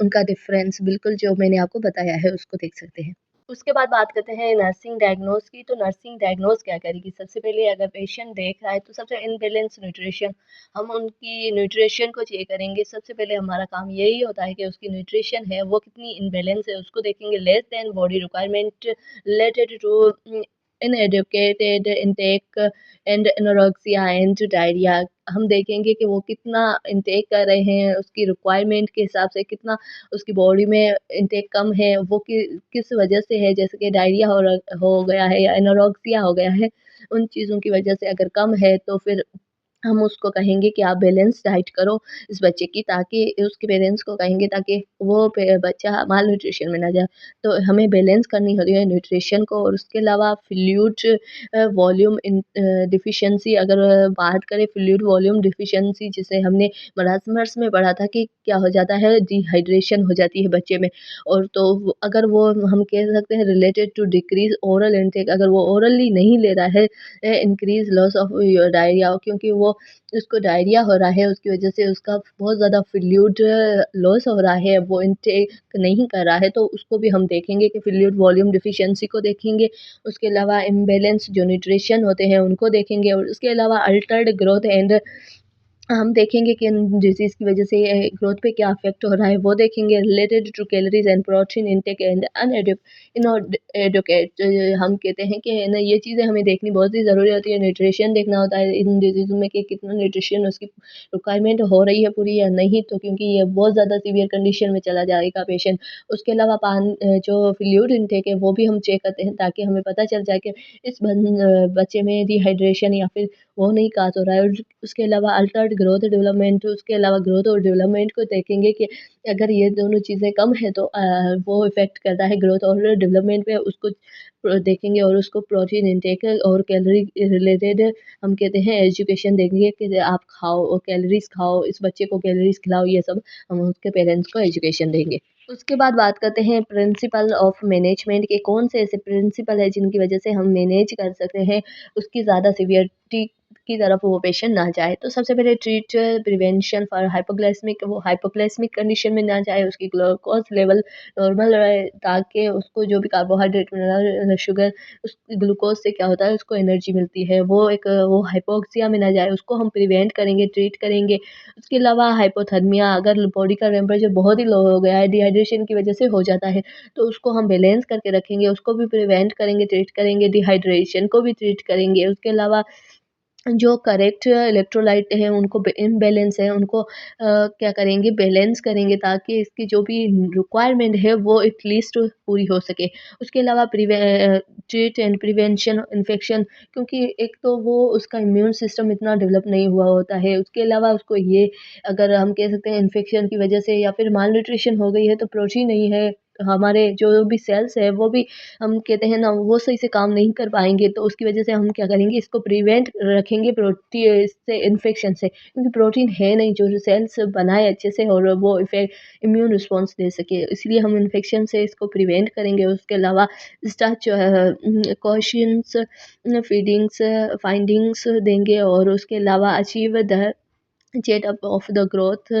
उनका डिफरेंस बिल्कुल जो मैंने आपको बताया है उसको देख सकते हैं। उसके बाद बात करते हैं नर्सिंग डायग्नोस की। तो नर्सिंग डायग्नोस क्या करेगी, सबसे पहले अगर पेशेंट देख रहा है तो सबसे इनबैलेंस न्यूट्रिशन, हम उनकी न्यूट्रिशन को चेक करेंगे। सबसे पहले हमारा काम यही होता है कि उसकी न्यूट्रिशन है वो कितनी इनबैलेंस है, उसको देखेंगे। Less than body requirement related to inadequate intake and anorexia and diarrhoea, हम देखेंगे कि वो कितना इनटेक कर रहे हैं, उसकी रिक्वायरमेंट के हिसाब से कितना उसकी बॉडी में इनटेक कम है, वो किस वजह से है, जैसे कि डायरिया हो गया है या एनोरेक्सिया हो गया है, उन चीज़ों की वजह से अगर कम है तो फिर हम उसको कहेंगे कि आप बैलेंस डाइट करो इस बच्चे की, ताकि उसके पेरेंट्स को कहेंगे ताकि वो बच्चा माल न्यूट्रिशन में ना जाए। तो हमें बैलेंस करनी होती है न्यूट्रिशन को, और उसके अलावा फ्लूइड वॉल्यूम डिफिशियंसी अगर बात करें, फ्लूइड वॉल्यूम डिफिशियंसी जिसे हमने मरासमर्स में पढ़ा था कि क्या हो जाता है, डिहाइड्रेशन हो जाती है बच्चे में। और तो अगर वो हम कह सकते हैं related to decrease oral intake, अगर वो ओरली नहीं ले रहा है, इंक्रीज लॉस ऑफ डायरिया, क्योंकि वो उसको डायरिया हो रहा है, उसकी वजह से उसका बहुत ज़्यादा फ्लूइड लॉस हो रहा है, वो इनटेक नहीं कर रहा है, तो उसको भी हम देखेंगे कि फ्लूइड वॉल्यूम डिफिशियंसी को देखेंगे। उसके अलावा इम्बैलेंस जो न्यूट्रिशन होते हैं उनको देखेंगे, और उसके अलावा अल्टर्ड ग्रोथ एंड हम देखेंगे कि इन डिज़ीज़ की वजह से ग्रोथ पे क्या इफ़ेक्ट हो रहा है, वो देखेंगे। Related to calories and protein intake and educate, हम कहते हैं कि है ना, ये चीज़ें हमें देखनी बहुत ही ज़रूरी होती है। न्यूट्रिशन देखना होता है इन डिज़ीज़ में कि कितना न्यूट्रिशन उसकी रिक्वायरमेंट हो रही है पूरी या नहीं, तो क्योंकि ये बहुत ज़्यादा सीवियर कंडीशन में चला जाएगा पेशेंट। उसके अलावा जो फ्लूइड इनटेक है वो भी हम चेक करते हैं, ताकि हमें पता चल जाए कि इस बच्चे में डिहाइड्रेशन या फिर वो नहीं काज हो रहा है। और उसके अलावा अल्टर्ड ग्रोथ डेवलपमेंट, उसके अलावा ग्रोथ और डेवलपमेंट को देखेंगे कि अगर ये दोनों चीज़ें कम है तो वो इफ़ेक्ट करता है ग्रोथ और डेवलपमेंट पे, उसको देखेंगे। और उसको प्रोटीन इनटेक और कैलोरी रिलेटेड हम कहते हैं एजुकेशन देंगे कि आप खाओ और कैलोरीज़ खाओ, इस बच्चे को कैलोरीज़ खिलाओ, ये सब हम उसके पेरेंट्स को एजुकेशन देंगे। उसके बाद बात करते हैं प्रिंसिपल ऑफ मैनेजमेंट के, कौन से ऐसे प्रिंसिपल है जिनकी वजह से हम मैनेज कर सकते हैं उसकी ज़्यादा सीवियरिटी की तरफ वो पेशेंट ना जाए। तो सबसे पहले ट्रीट प्रिवेंशन फॉर हाइपोग्लाइसेमिक, वो हाइपोग्लाइसेमिक कंडीशन में ना जाए, उसकी ग्लूकोज लेवल नॉर्मल रहे, ताकि उसको जो भी कार्बोहाइड्रेट मिनरल शुगर, उस ग्लूकोज से क्या होता है उसको एनर्जी मिलती है, वो हाइपोक्सिया में ना जाए, उसको हम प्रिवेंट करेंगे, ट्रीट करेंगे। उसके अलावा हाइपोथर्मिया, अगर बॉडी का टेम्परेचर बहुत ही लो हो गया है, डिहाइड्रेशन की वजह से हो जाता है, तो उसको हम बैलेंस करके रखेंगे, उसको भी प्रिवेंट करेंगे, ट्रीट करेंगे, डिहाइड्रेशन को भी ट्रीट करेंगे। उसके अलावा जो करेक्ट इलेक्ट्रोलाइट हैं उनको इम्बैलेंस है उनको क्या करेंगे, बैलेंस करेंगे, ताकि इसकी जो भी रिक्वायरमेंट है वो एटलीस्ट पूरी हो सके। उसके अलावा ट्रीट एंड प्रिवेंशन इन्फेक्शन, क्योंकि एक तो वो उसका इम्यून सिस्टम इतना डेवलप नहीं हुआ होता है, उसके अलावा उसको ये अगर हम कह सकते हैं इन्फेक्शन की वजह से या फिर माल न्यूट्रिशन हो गई है, तो प्रोटीन नहीं है, हमारे जो भी सेल्स है वो भी हम कहते हैं ना वो सही से काम नहीं कर पाएँगे, तो उसकी वजह से हम क्या करेंगे, इसको प्रिवेंट रखेंगे इससे इन्फेक्शन से, क्योंकि प्रोटीन है नहीं जो सेल्स बनाए अच्छे से और वो इम्यून रिस्पॉन्स दे सके, इसलिए हम इन्फेक्शन से इसको प्रिवेंट करेंगे। उसके अलावा स्टार्च कॉशंस फीडिंग्स फाइंडिंग्स देंगे, और उसके अलावा अचीव द चेट अप ऑफ द ग्रोथ,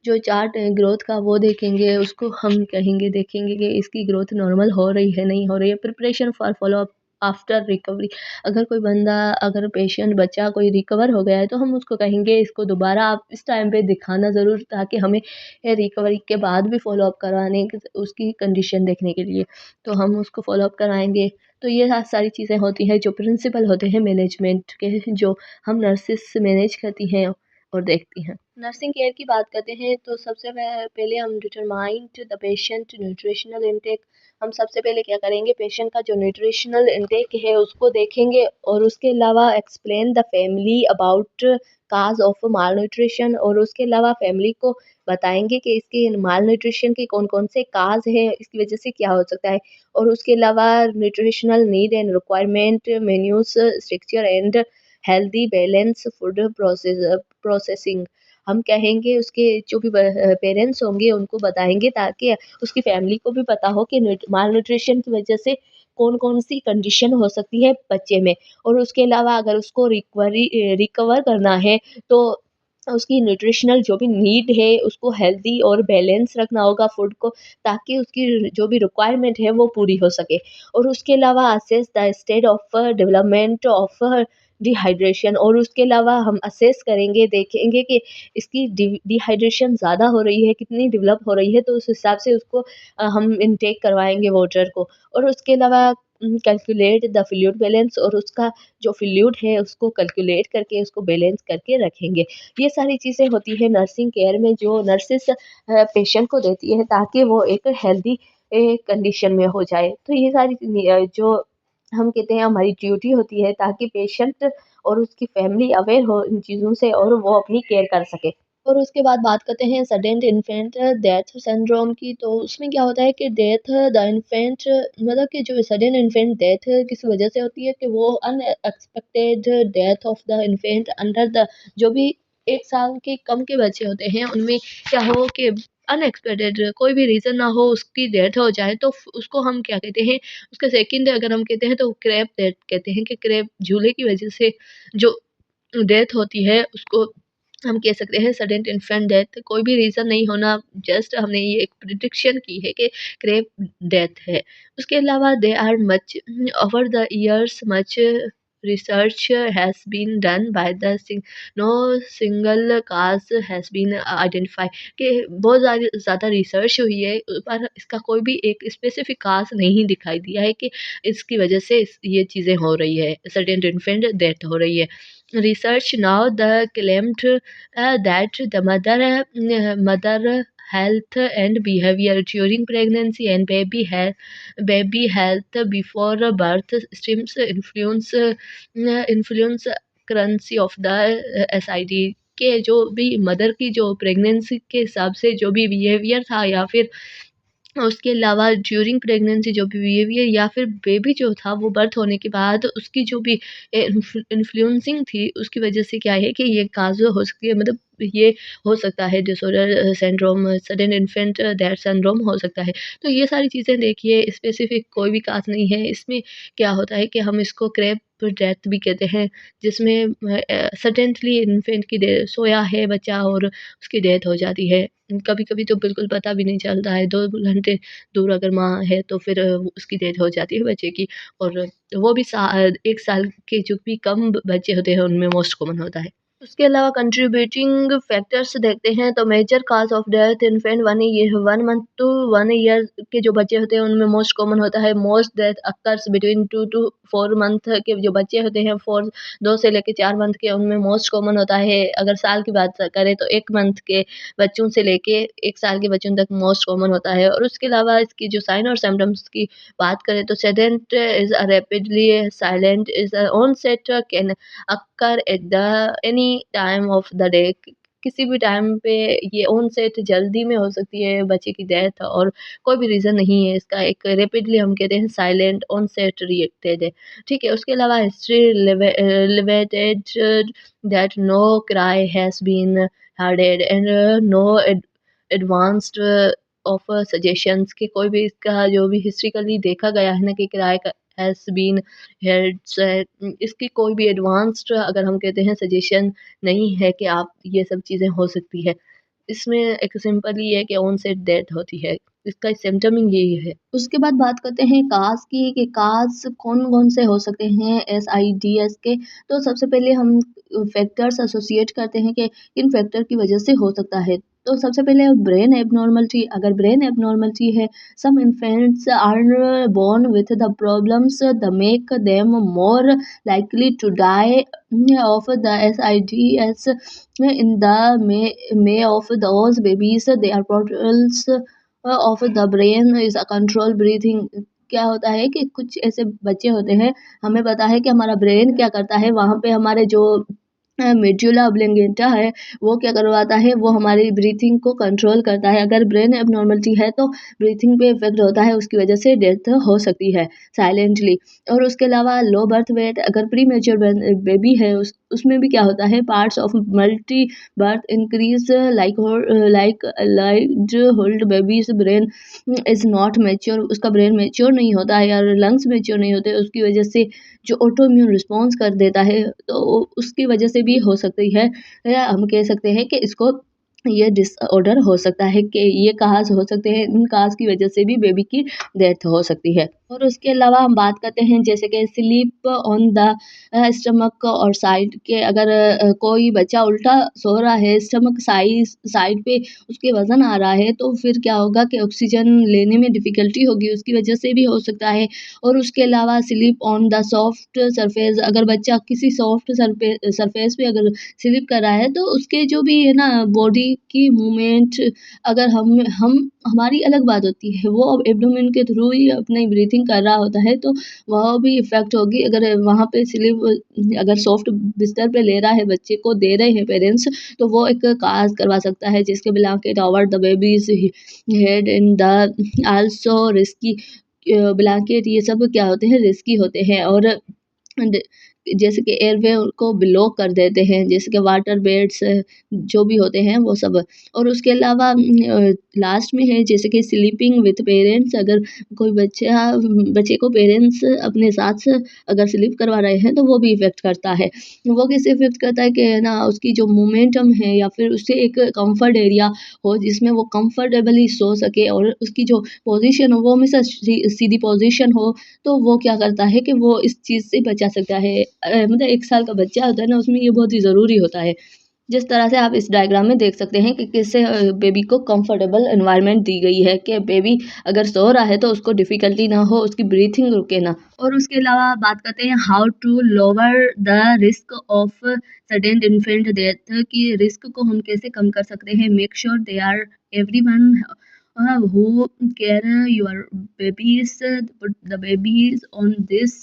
जो चार्ट है ग्रोथ का वो देखेंगे, उसको हम कहेंगे देखेंगे कि इसकी ग्रोथ नॉर्मल हो रही है, नहीं हो रही है। Preparation for follow up after recovery, अगर कोई बंदा, अगर पेशेंट बच्चा कोई रिकवर हो गया है, तो हम उसको कहेंगे इसको दोबारा आप इस टाइम पे दिखाना ज़रूर, ताकि हमें रिकवरी के बाद भी फ़ॉलो अप करवाने उसकी कंडीशन देखने के लिए, तो हम उसको फ़ॉलो अप कराएँगे। तो ये सारी चीज़ें होती हैं जो प्रिंसिपल होते हैं मैनेजमेंट के, जो हम नर्सेस मैनेज करती हैं और देखती हैं। नर्सिंग केयर की बात करते हैं तो सबसे पहले हम determined the patient nutritional intake, हम सबसे पहले क्या करेंगे, पेशेंट का जो न्यूट्रिशनल इनटेक है उसको देखेंगे, और उसके अलावा explain the family about cause of mall nutrition, और उसके अलावा फैमिली को बताएंगे कि इसके माल न्यूट्रिशन के कौन कौन से काज हैं, इसकी वजह से क्या हो सकता है। और उसके अलावा nutritional need and requirement menus structure and healthy balance food processing, हम कहेंगे उसके जो भी पेरेंट्स होंगे उनको बताएँगे, ताकि उसकी फैमिली को भी पता हो कि माल न्यूट्रिशन की वजह से कौन-कौन सी कंडीशन हो सकती है बच्चे में। और उसके अलावा अगर उसको रिकवर करना है, तो उसकी न्यूट्रिशनल जो भी नीड है उसको हेल्दी और बैलेंस रखना होगा फूड को, ताकि उसकी जो भी रिक्वायरमेंट है वो पूरी हो सके। और उसके अलावा assess the state of development of dehydration, और उसके अलावा हम असेस करेंगे, देखेंगे कि इसकी डिहाइड्रेशन ज़्यादा हो रही है, कितनी डेवलप हो रही है, तो उस हिसाब से उसको हम इनटेक करवाएँगे वाटर को। और उसके अलावा कैलकुलेट द फ्लूइड बैलेंस, और उसका जो फ्लूइड है उसको कैलकुलेट करके उसको बैलेंस करके रखेंगे। ये सारी चीज़ें होती है नर्सिंग केयर में जो नर्सेस पेशेंट को देती है, ताकि वो एक हेल्दी कंडीशन में हो जाए। तो ये सारी जो हम कहते हैं हमारी ड्यूटी होती है ताकि पेशेंट और उसकी फैमिली अवेयर हो इन चीज़ों से और वो अपनी केयर कर सके। और उसके बाद बात करते हैं सडेन इन्फेंट डेथ सिंड्रोम की, तो उसमें क्या होता है कि डेथ द इन्फेंट मतलब कि जो सडन इन्फेंट डेथ किस वजह से होती है कि वो unexpected death of the infant under the जो भी 1 साल के कम के बच्चे होते हैं उनमें क्या हो कि अनएक्सपेक्टेड कोई भी रीज़न ना हो उसकी डेथ हो जाए तो उसको हम क्या कहते हैं, उसका सेकंड अगर हम कहते हैं तो क्रैब डेथ कहते हैं कि क्रैब झूले की वजह से जो डेथ होती है उसको हम कह सकते हैं सडन इन्फेंट डेथ। कोई भी रीज़न नहीं होना, जस्ट हमने ये एक प्रिडिक्शन की है कि क्रेब डेथ है। उसके अलावा they are much over the years much research has been done by the no single cause has been identify कि बहुत ज़्यादा रिसर्च हुई है पर इसका कोई भी एक स्पेसिफिक काज नहीं दिखाई दिया है कि इसकी वजह से ये चीज़ें हो रही है, सडन इन्फेंट डेथ हो रही है। Research now the claimed that the mother health and behavior during pregnancy and baby health before birth streams influence currency of the SID के जो भी मदर की जो प्रेगनेंसी के हिसाब से जो भी बिहेवियर था या फिर उसके अलावा ड्यूरिंग प्रेगनेंसी जो भी बिहेवियर या फिर बेबी जो था वो बर्थ होने के बाद उसकी जो भी इन्फ्लुएंसिंग थी उसकी वजह से क्या है कि ये काज़ हो सकती है, मतलब ये हो सकता है disorder syndrome sudden infant death syndrome हो सकता है। तो ये सारी चीज़ें देखिए स्पेसिफिक कोई भी काज़ नहीं है, इसमें क्या होता है कि हम इसको क्रैब डेथ भी कहते हैं जिसमें सडनली इन्फेंट की सोया है बच्चा और उसकी डेथ हो जाती है। कभी-कभी तो बिल्कुल पता भी नहीं चलता है, 2 घंटे दूर अगर माँ है तो फिर उसकी डेथ हो जाती है बच्चे की और वो भी 1 साल के जो भी कम बच्चे होते हैं उनमें मोस्ट कॉमन होता है। उसके अलावा कंट्रीब्यूटिंग फैक्टर्स देखते हैं तो major cause of death infant 1 month to 1 year के जो बच्चे होते हैं उनमें मोस्ट कॉमन होता है। Most death occurs between 2 to 4 month के जो बच्चे होते हैं 2 से लेके 4 मंथ के उनमें मोस्ट कॉमन होता है। अगर साल की बात करें तो 1 मंथ के बच्चों से लेके 1 साल के बच्चों तक मोस्ट कॉमन होता है। और उसके अलावा इसकी जो साइन और सिम्पटम्स की बात करें तो sudden is rapidly silent is onset can occur at the any time of the day किसी भी टाइम पे ये ऑनसेट जल्दी में हो सकती है बच्चे की डेथ और कोई भी रीज़न नहीं है इसका। एक रैपिडली हम कहते हैं साइलेंट ऑनसेट रिएक्टेड है, ठीक है। उसके अलावा history limited that no cry has been heard and no advanced of suggestions कि कोई भी इसका जो भी हिस्ट्रिकली देखा गया है ना कि क्राई का हैज़ बीन हेड्स इसकी कोई भी एडवांस्ड अगर हम कहते हैं सजेशन नहीं है कि आप ये सब चीज़ें हो सकती है। इसमें एक सिंपल ये है कि ऑनसेट डेथ होती है। इसका सिम्पटम यही है। उसके बाद बात करते हैं काज़ की कि काज़ कौन-कौन से हो सकते हैं एसआईडीएस के। तो सबसे पहले हम फैक्टर्स एसोसिएट करते हैं कि किन फैक्टर की वजह से हो सकता है। तो सबसे पहले ब्रेन एब्नॉर्मलिटी, अगर ब्रेन एब्नॉर्मलिटी है, some infants are born with the problems the make them more likely to die of the SIDS in the may of those babies they are portals of the brain is a control breathing। क्या होता है कि कुछ ऐसे बच्चे होते हैं, हमें पता है कि हमारा ब्रेन क्या करता है, वहाँ पे हमारे जो मेडुला ऑब्लिंगेटा है वो क्या करवाता है, वो हमारी ब्रीथिंग को कंट्रोल करता है। अगर ब्रेन एब्नॉर्मलिटी है तो ब्रीथिंग पे इफेक्ट होता है, उसकी वजह से डेथ हो सकती है साइलेंटली। और उसके अलावा लो बर्थ वेट, अगर प्री मैच्योर बेबी है उसमें भी क्या होता है, parts of multi birth increase like hold babies brain is not mature, उसका ब्रेन मैच्योर नहीं होता है या लंग्स मैच्योर नहीं होते, उसकी वजह से जो ऑटो इम्यून रिस्पॉन्स कर देता है तो उसकी वजह से भी हो सकती है, या हम कह सकते हैं कि इसको ये डिसऑर्डर हो सकता है कि ये काज हो सकते हैं, इन काज की वजह से भी बेबी की डेथ हो सकती है। और उसके अलावा हम बात करते हैं जैसे कि स्लीप ऑन द स्टमक और साइड के, अगर कोई बच्चा उल्टा सो रहा है स्टमक साइड पे उसके वजन आ रहा है तो फिर क्या होगा कि ऑक्सीजन लेने में डिफ़िकल्टी होगी, उसकी वजह से भी हो सकता है। और उसके अलावा sleep on the soft surface, अगर बच्चा किसी सॉफ्ट सरफेस पे अगर स्लिप कर रहा है तो उसके जो भी है ना बॉडी की मूवमेंट, अगर हम हमारी अलग बात होती है, वो अब एब्डोमेन के थ्रू ही अपनी ब्रीथिंग कर रहा होता है, तो वह भी इफ़ेक्ट होगी। अगर वहाँ पे स्लीप अगर सॉफ्ट बिस्तर पे ले रहा है, बच्चे को दे रहे हैं पेरेंट्स, तो वो एक काज करवा सकता है, जिसके blanket over the babies head in the also risky blanket ये सब क्या होते हैं, रिस्की होते हैं और ड जैसे कि एयरवे को ब्लॉक कर देते हैं, जैसे कि वाटर बेड्स जो भी होते हैं वो सब। और उसके अलावा लास्ट में है जैसे कि स्लीपिंग विथ पेरेंट्स, अगर कोई बच्चे को पेरेंट्स अपने साथ अगर स्लीप करवा रहे हैं तो वो भी इफ़ेक्ट करता है। वो कैसे इफ़ेक्ट करता है कि ना उसकी जो मोमेंटम है या फिर उससे एक कम्फर्ट एरिया हो जिसमें वो कंफर्टेबली सो सके और उसकी जो पोज़ीशन हो वो हमेशा सीधी पोज़ीशन हो, तो वो क्या करता है कि वो इस चीज़ से बचा सकता है। मतलब 1 साल का बच्चा होता है ना, उसमें ये बहुत ही ज़रूरी होता है। जिस तरह से आप इस डायग्राम में देख सकते हैं कि कैसे बेबी को कंफर्टेबल एनवायरनमेंट दी गई है कि बेबी अगर सो रहा है तो उसको डिफ़िकल्टी ना हो, उसकी ब्रीथिंग रुके ना। और उसके अलावा बात करते हैं how to lower the risk of sudden infant death कि रिस्क को हम कैसे कम कर सकते हैं। Make sure they are everyone who care your babies put the babies on this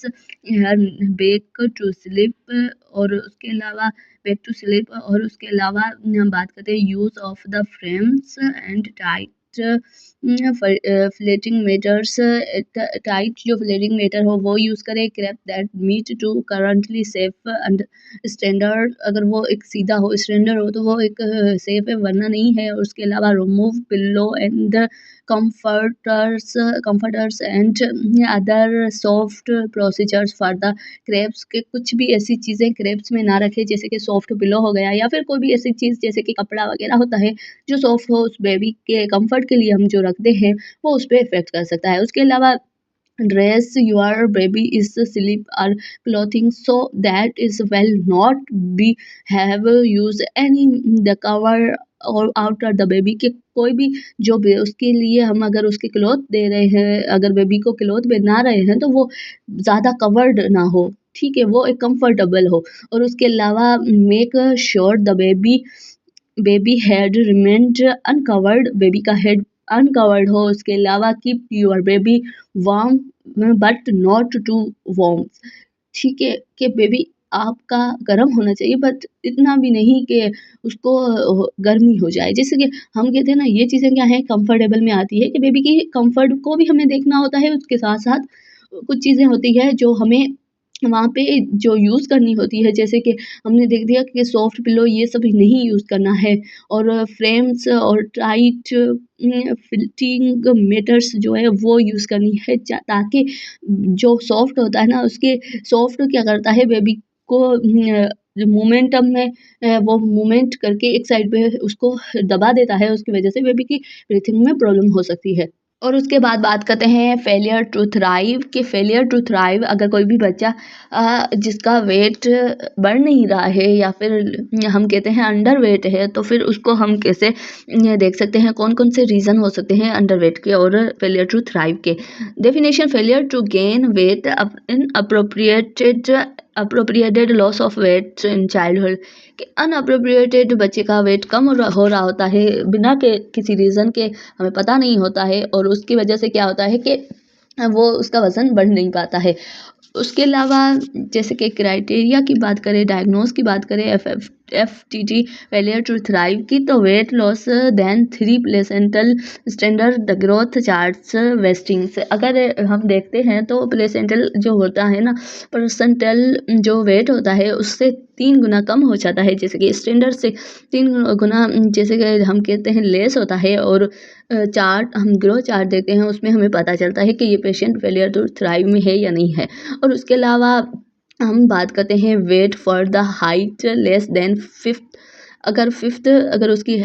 back to sleep और उसके अलावा बैक टू स्लीप और उसके अलावा हम बात करते हैं use of the frames and tight fitting mattress. Tight जो फ्लेटिंग मेटर हो वो यूज़ करें। Crib that meet to currently safe and standard, अगर वो एक सीधा हो स्टैंडर्ड हो तो वो एक सेफ है वरना नहीं है। और उसके अलावा remove pillow and comforters and other soft procedures for the crepes के कुछ भी ऐसी चीज़ें क्रेप्स में ना रखें जैसे कि सॉफ्ट पिलो हो गया या फिर कोई भी ऐसी चीज़ जैसे कि कपड़ा वगैरह होता है जो सॉफ्ट हो, उस बेबी के कंफर्ट के लिए हम जो रखते हैं वो उस पे इफ़ेक्ट कर सकता है। उसके अलावा dress your baby is sleep or clothing so that is well not be have use any the cover और outer the baby के कोई भी जो भी उसके लिए हम अगर उसके क्लॉथ दे रहे हैं, अगर बेबी को क्लॉथ पहना रहे हैं तो वो ज़्यादा कवर्ड ना हो, ठीक है, वो एक कंफर्टेबल हो। और उसके अलावा make sure the baby head remained uncovered, baby का हेड अनकवर्ड हो। उसके अलावा keep your baby warm but not too warm, ठीक है, कि बेबी आपका गर्म होना चाहिए बट इतना भी नहीं कि उसको गर्मी हो जाए। जैसे कि हम कहते हैं ना ये चीज़ें क्या है कंफर्टेबल में आती है कि बेबी की कंफर्ट को भी हमें देखना होता है, उसके साथ-साथ कुछ चीज़ें होती है जो हमें वहाँ पे जो यूज़ करनी होती है, जैसे कि हमने देख दिया कि सॉफ्ट पिलो ये सब नहीं यूज़ करना है और फ्रेम्स और टाइट फिटिंग मेटर्स जो है वो यूज़ करनी है ताकि जो सॉफ्ट होता है ना उसके सॉफ्ट क्या करता है बेबी को मोमेंटम में वो मूवमेंट करके एक साइड पे उसको दबा देता है, उसकी वजह से बेबी की ब्रीथिंग में प्रॉब्लम हो सकती है। और उसके बाद बात करते हैं फेलियर टू थ्राइव कि फेलियर टू थ्राइव अगर कोई भी बच्चा जिसका वेट बढ़ नहीं रहा है या फिर हम कहते हैं अंडर वेट है, तो फिर उसको हम कैसे देख सकते हैं कौन कौन से रीज़न हो सकते हैं अंडर वेट के और फेलियर टू थ्राइव के। Definition failure to gain weight in appropriated loss of weight in childhood कि अनअप्रोप्रिएटेड बच्चे का वेट कम हो रहा होता है बिना के किसी रीज़न के हमें पता नहीं होता है और उसकी वजह से क्या होता है कि वो उसका वज़न बढ़ नहीं पाता है। उसके अलावा जैसे कि क्राइटेरिया की बात करें, डायग्नोज की बात करें एफटीटी फेलियर टू थ्राइव की, तो weight loss then 3 placental standard the growth charts wasting से अगर हम देखते हैं तो प्लेसेंटल जो होता है ना परसेंटल जो वेट होता है उससे 3 गुना कम हो जाता है, जैसे कि स्टैंडर्ड से 3 गुना जैसे कि हम कहते हैं लेस होता है। और चार्ट हम ग्रोथ चार्ट देखते हैं उसमें हमें पता चलता है कि ये पेशेंट फेलियर टू थ्राइव में है या नहीं है। और उसके अलावा हम बात करते हैं weight for the height less than fifth, अगर फिफ्थ अगर उसकी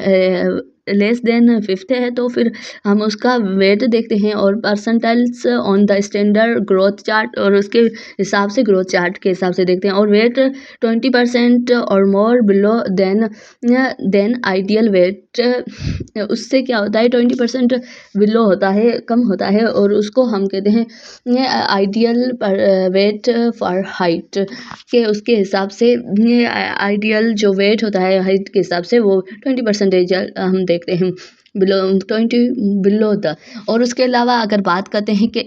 लेस देन फिफ्थ है तो फिर हम उसका वेट देखते हैं और percentiles on the standard growth chart और उसके हिसाब से ग्रोथ चार्ट के हिसाब से देखते हैं। और वेट 20% और मोर बिलो देन आइडियल वेट, उससे क्या होता है 20% बिलो होता है, कम होता है और उसको हम कहते हैं आइडियल वेट फॉर हाइट के उसके हिसाब से आइडियल जो वेट होता है हाइट के हिसाब से वो 20% हम देख देखते हैं बिलो 20 बिलो द। और उसके अलावा अगर बात करते हैं कि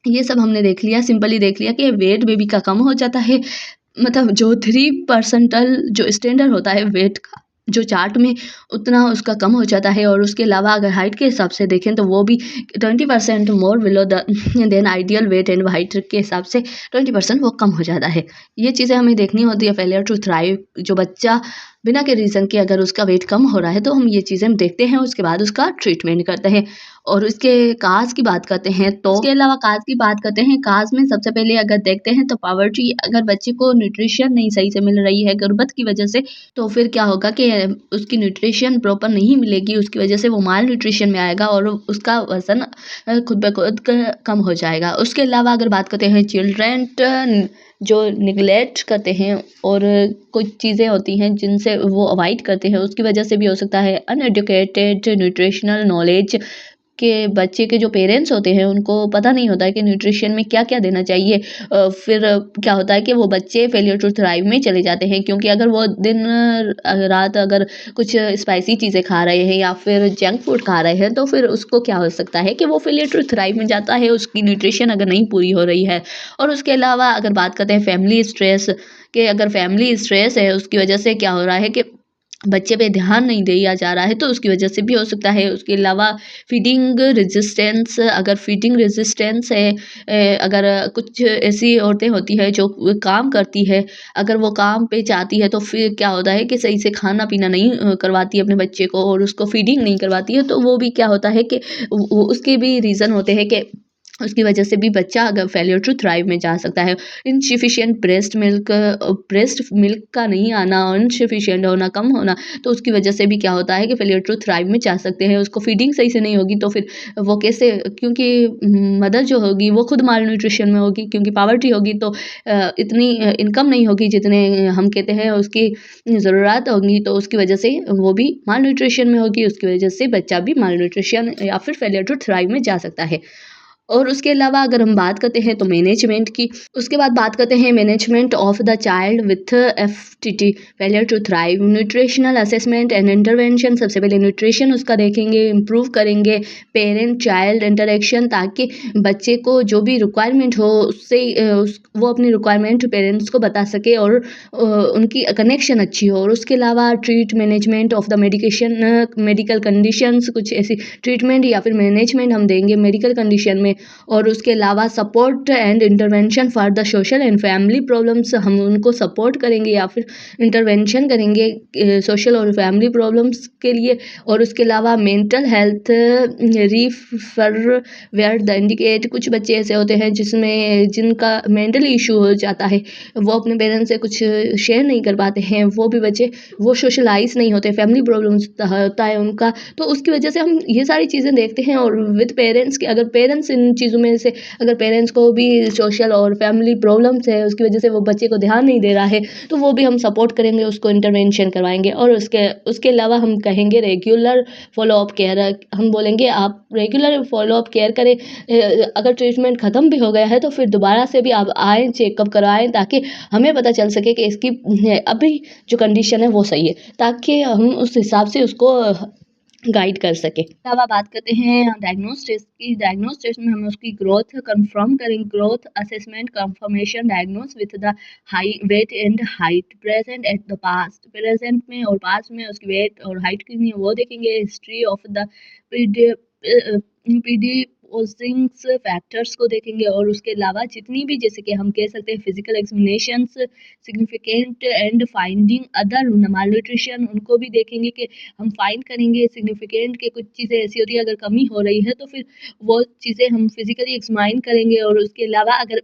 ये सब हमने देख लिया, सिंपली देख लिया कि वेट बेबी का कम हो जाता है, मतलब जो 3% जो स्टैंडर्ड होता है वेट का, जो चार्ट में, उतना उसका कम हो जाता है। और उसके अलावा अगर हाइट के हिसाब से देखें तो वो भी 20% more below the then ideal weight and height के हिसाब से 20% वो कम हो जाता है। ये चीज़ें हमें देखनी होती है फेलियर टू थ्राइव। जो बच्चा बिना के रीज़न के अगर उसका वेट कम हो रहा है तो हम ये चीज़ें देखते हैं, उसके बाद उसका ट्रीटमेंट करते हैं। और उसके काज की बात करते हैं तो उसके अलावा काज की बात करते हैं, काज में सबसे पहले अगर देखते हैं तो पॉवर्टी, अगर बच्चे को न्यूट्रिशन नहीं सही से मिल रही है गुर्बत की वजह से, तो फिर क्या होगा कि उसकी न्यूट्रिशन प्रॉपर नहीं मिलेगी, उसकी वजह से वो माल न्यूट्रिशन में आएगा और उसका वजन खुद ब खुद कम हो जाएगा। उसके अलावा अगर बात करते हैं चिल्ड्रेन जो निगलेक्ट करते हैं और कुछ चीज़ें होती हैं जिनसे वो अवॉइड करते हैं, उसकी वजह से भी हो सकता है। अनएडुकेटेड न्यूट्रिशनल नॉलेज के बच्चे के जो पेरेंट्स होते हैं उनको पता नहीं होता है कि न्यूट्रिशन में क्या-क्या देना चाहिए। फिर क्या होता है कि वो बच्चे फेलियर टू थ्राइव में चले जाते हैं, क्योंकि अगर वो दिन रात अगर कुछ स्पाइसी चीज़ें खा रहे हैं या फिर जंक फूड खा रहे हैं, तो फिर उसको क्या हो सकता है कि वो फेलियर टू थ्राइव में जाता है, उसकी न्यूट्रिशन अगर नहीं पूरी हो रही है। और उसके अलावा अगर बात करते हैं फैमिली स्ट्रेस, कि अगर फैमिली स्ट्रेस है उसकी वजह से क्या हो रहा है कि बच्चे पे ध्यान नहीं दिया जा रहा है, तो उसकी वजह से भी हो सकता है। उसके अलावा फीडिंग रेजिस्टेंस, अगर फीडिंग रेजिस्टेंस है, अगर कुछ ऐसी औरतें होती है जो काम करती है, अगर वो काम पे जाती है तो फिर क्या होता है कि सही से खाना पीना नहीं करवाती है अपने बच्चे को और उसको फीडिंग नहीं करवाती है, तो वो भी क्या होता है कि उसके भी रीज़न होते हैं कि उसकी वजह से भी बच्चा अगर फेलियर टू थ्राइव में जा सकता है। इनसफिशिएंट ब्रेस्ट मिल्क का नहीं आना और इनसफिशिएंट होना, कम होना, तो उसकी वजह से भी क्या होता है कि फेलियर टू थ्राइव में जा सकते हैं। उसको फीडिंग सही से नहीं होगी तो फिर वो कैसे, क्योंकि मदर जो होगी वो खुद माल न्यूट्रिशन में होगी, क्योंकि पॉवर्टी होगी तो इतनी इनकम नहीं होगी जितने हम कहते हैं उसकी ज़रूरत होगी, तो उसकी वजह से वो भी माल न्यूट्रिशन में होगी, उसकी वजह से बच्चा भी माल न्यूट्रिशन या फिर फेलियर टू थ्राइव में जा सकता है। और उसके अलावा अगर हम बात करते हैं तो मैनेजमेंट की, उसके बाद बात करते हैं management of the child with FTT, failure to thrive, nutritional assessment and intervention. सबसे पहले न्यूट्रिशन उसका देखेंगे, इम्प्रूव करेंगे पेरेंट चाइल्ड इंटरेक्शन, ताकि बच्चे को जो भी रिक्वायरमेंट हो उससे वो अपनी रिक्वायरमेंट पेरेंट्स को बता सके और उनकी कनेक्शन अच्छी हो। और उसके अलावा treat management of the medication, medical conditions, कुछ ऐसी ट्रीटमेंट या फिर मैनेजमेंट हम देंगे मेडिकल कंडीशन में। और उसके अलावा support and intervention for the social and family problems, हम उनको सपोर्ट करेंगे या फिर इंटरवेंशन करेंगे सोशल और फैमिली प्रॉब्लम्स के लिए। और उसके अलावा mental health refer where the indicate, कुछ बच्चे ऐसे होते हैं जिनका मेंटली इशू हो जाता है, वो अपने पेरेंट्स से कुछ शेयर नहीं कर पाते हैं, वो भी बच्चे वो सोशलाइज नहीं होते, फैमिली प्रॉब्लम्स होता है उनका, तो उसकी वजह से हम ये सारी चीज़ें देखते हैं। और विद पेरेंट्स के, अगर पेरेंट्स इन चीज़ों में से, अगर पेरेंट्स को भी सोशल और फैमिली प्रॉब्लम्स है, उसकी वजह से वो बच्चे को ध्यान नहीं दे रहा है, तो वो भी हम सपोर्ट करेंगे, उसको इंटरवेंशन करवाएंगे। और उसके अलावा हम कहेंगे रेगुलर फॉलोअप केयर, हम बोलेंगे आप रेगुलर फॉलोअप केयर करें। अगर ट्रीटमेंट ख़त्म भी हो गया है तो फिर दोबारा से भी आप आएँ, चेकअप करवाएँ, ताकि हमें पता चल सके कि इसकी अभी जो कंडीशन है वो सही है, ताकि हम उस हिसाब से उसको गाइड कर सके। अलावा बात करते हैं डायग्नोस टेस्ट की। डायग्नोस टेस्ट में हम उसकी ग्रोथ कंफर्म करेंगे, growth assessment confirmation diagnose with the high wait and height present at the past, present में और पास्ट में उसकी वेट और हाइट कितनी है वो देखेंगे। हिस्ट्री ऑफ द प्रीडिपोजिंग फैक्टर्स को देखेंगे। और उसके अलावा जितनी भी, जैसे कि हम कह सकते हैं physical examinations significant and finding other mall nutrition, उनको भी देखेंगे कि हम फाइंड करेंगे सिग्निफिकेंट के कुछ चीज़ें ऐसी होती है, अगर कमी हो रही है तो फिर वो चीज़ें हम फिजिकली एग्जामाइन करेंगे। और उसके अलावा अगर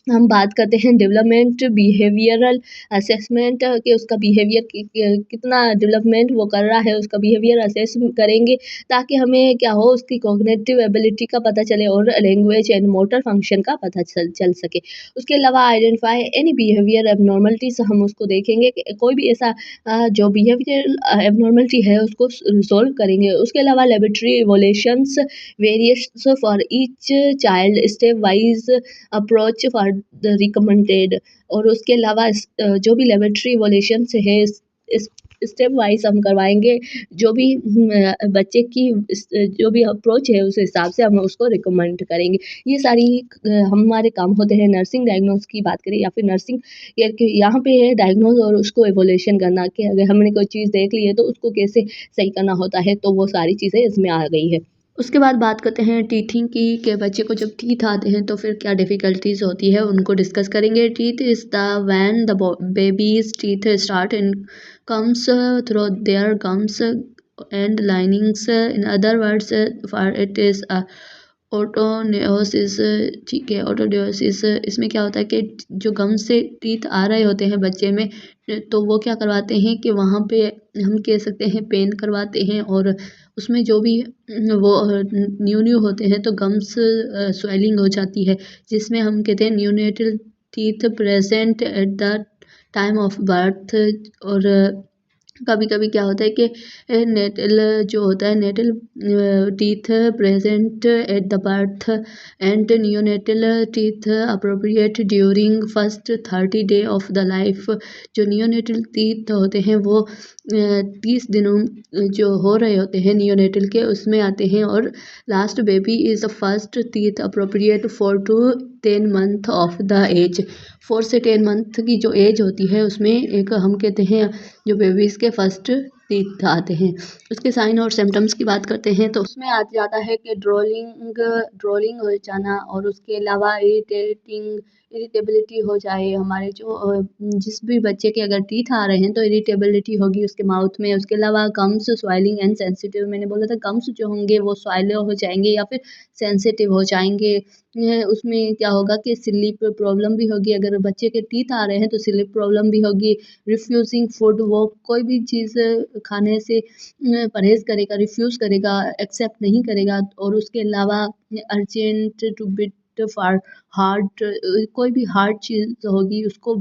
हम बात करते हैं डेवलपमेंट बिहेवियरल असेसमेंट, कि उसका बिहेवियर कितना डेवलपमेंट वो कर रहा है, उसका बिहेवियर असेस करेंगे, ताकि हमें क्या हो, उसकी कॉग्निटिव एबिलिटी का पता चले और लैंग्वेज एंड मोटर फंक्शन का पता चल सके। उसके अलावा आइडेंटिफाई एनी बिहेवियर एबनॉर्मलिटीज, हम उसको देखेंगे कि कोई भी ऐसा जो बिहेवियर एबनॉर्मलिटी है उसको रिजॉल्व करेंगे। उसके अलावा laboratory evolutions various for each child, step wise approach for the recommended. और उसके अलावा जो भी लेबोरेटरी इवोल्यूशंस है, इस स्टेप वाइज़ हम करवाएँगे। जो भी बच्चे की जो भी अप्रोच है उस हिसाब से हम उसको रिकमेंड करेंगे। ये सारी हमारे काम होते हैं। नर्सिंग डायग्नोज़ की बात करें या फिर नर्सिंग केयर के, यहाँ पे है डायग्नोज़ और उसको इवैल्यूएशन करना कि अगर हमने कोई चीज़ देख ली है तो उसको कैसे सही करना होता है, तो वो सारी चीज़ें इसमें आ गई है। उसके बाद बात करते हैं टीथिंग की, कि बच्चे को जब टीथ आते हैं तो फिर क्या डिफ़िकल्टीज़ होती है, उनको डिस्कस करेंगे। Teeth is the when the baby's teeth start in comes through their gums and linings, in other words for it is a ऑटोनेओसिस। ठीक है, ऑटोडियोसिस इसमें क्या होता है कि जो गम से टीथ आ रहे होते हैं बच्चे में, तो वो क्या करवाते हैं कि वहाँ पे हम कह सकते हैं पेन करवाते हैं, और उसमें जो भी वो न्यू होते हैं तो गम्स स्वेलिंग हो जाती है, जिसमें हम कहते हैं neonatal teeth present at the time of birth. और कभी-कभी क्या होता है कि नेटल जो होता है, natal teeth present at the birth and neonatal teeth appropriate during first 30 day of the life. जो नियोनेटल टीथ होते हैं वो 30 दिनों जो हो रहे होते हैं नियोनेटल के, उसमें आते हैं। और last baby is the first teeth appropriate 4 to 10 month of the age. 4 से 10 मंथ की जो एज होती है उसमें एक हम कहते हैं जो बेबीज़ के फर्स्ट टीथ आते हैं। उसके साइन और सिम्टम्स की बात करते हैं तो उसमें आ जाता है कि ड्रोलिंग हो जाना, और उसके अलावा इरिटेबिलिटी हो जाए। हमारे जो जिस भी बच्चे के अगर टीथ आ रहे हैं तो इरिटेबिलिटी होगी उसके माउथ में। उसके अलावा गम्स स्वेलिंग एंड सेंसिटिव, मैंने बोला था गम्स जो होंगे वो स्वेलो हो जाएंगे या फिर सेंसिटिव हो जाएंगे। उसमें क्या होगा कि स्लीप प्रॉब्लम भी होगी, अगर बच्चे के टीथ आ रहे हैं तो स्लीप प्रॉब्लम भी होगी। रिफ्यूजिंग फूड, वो कोई भी चीज़ खाने से परहेज़ करेगा, रिफ्यूज़ करेगा, एक्सेप्ट नहीं करेगा। और उसके अलावा urgent two bit for hard, कोई भी हार्ड चीज़ होगी उसको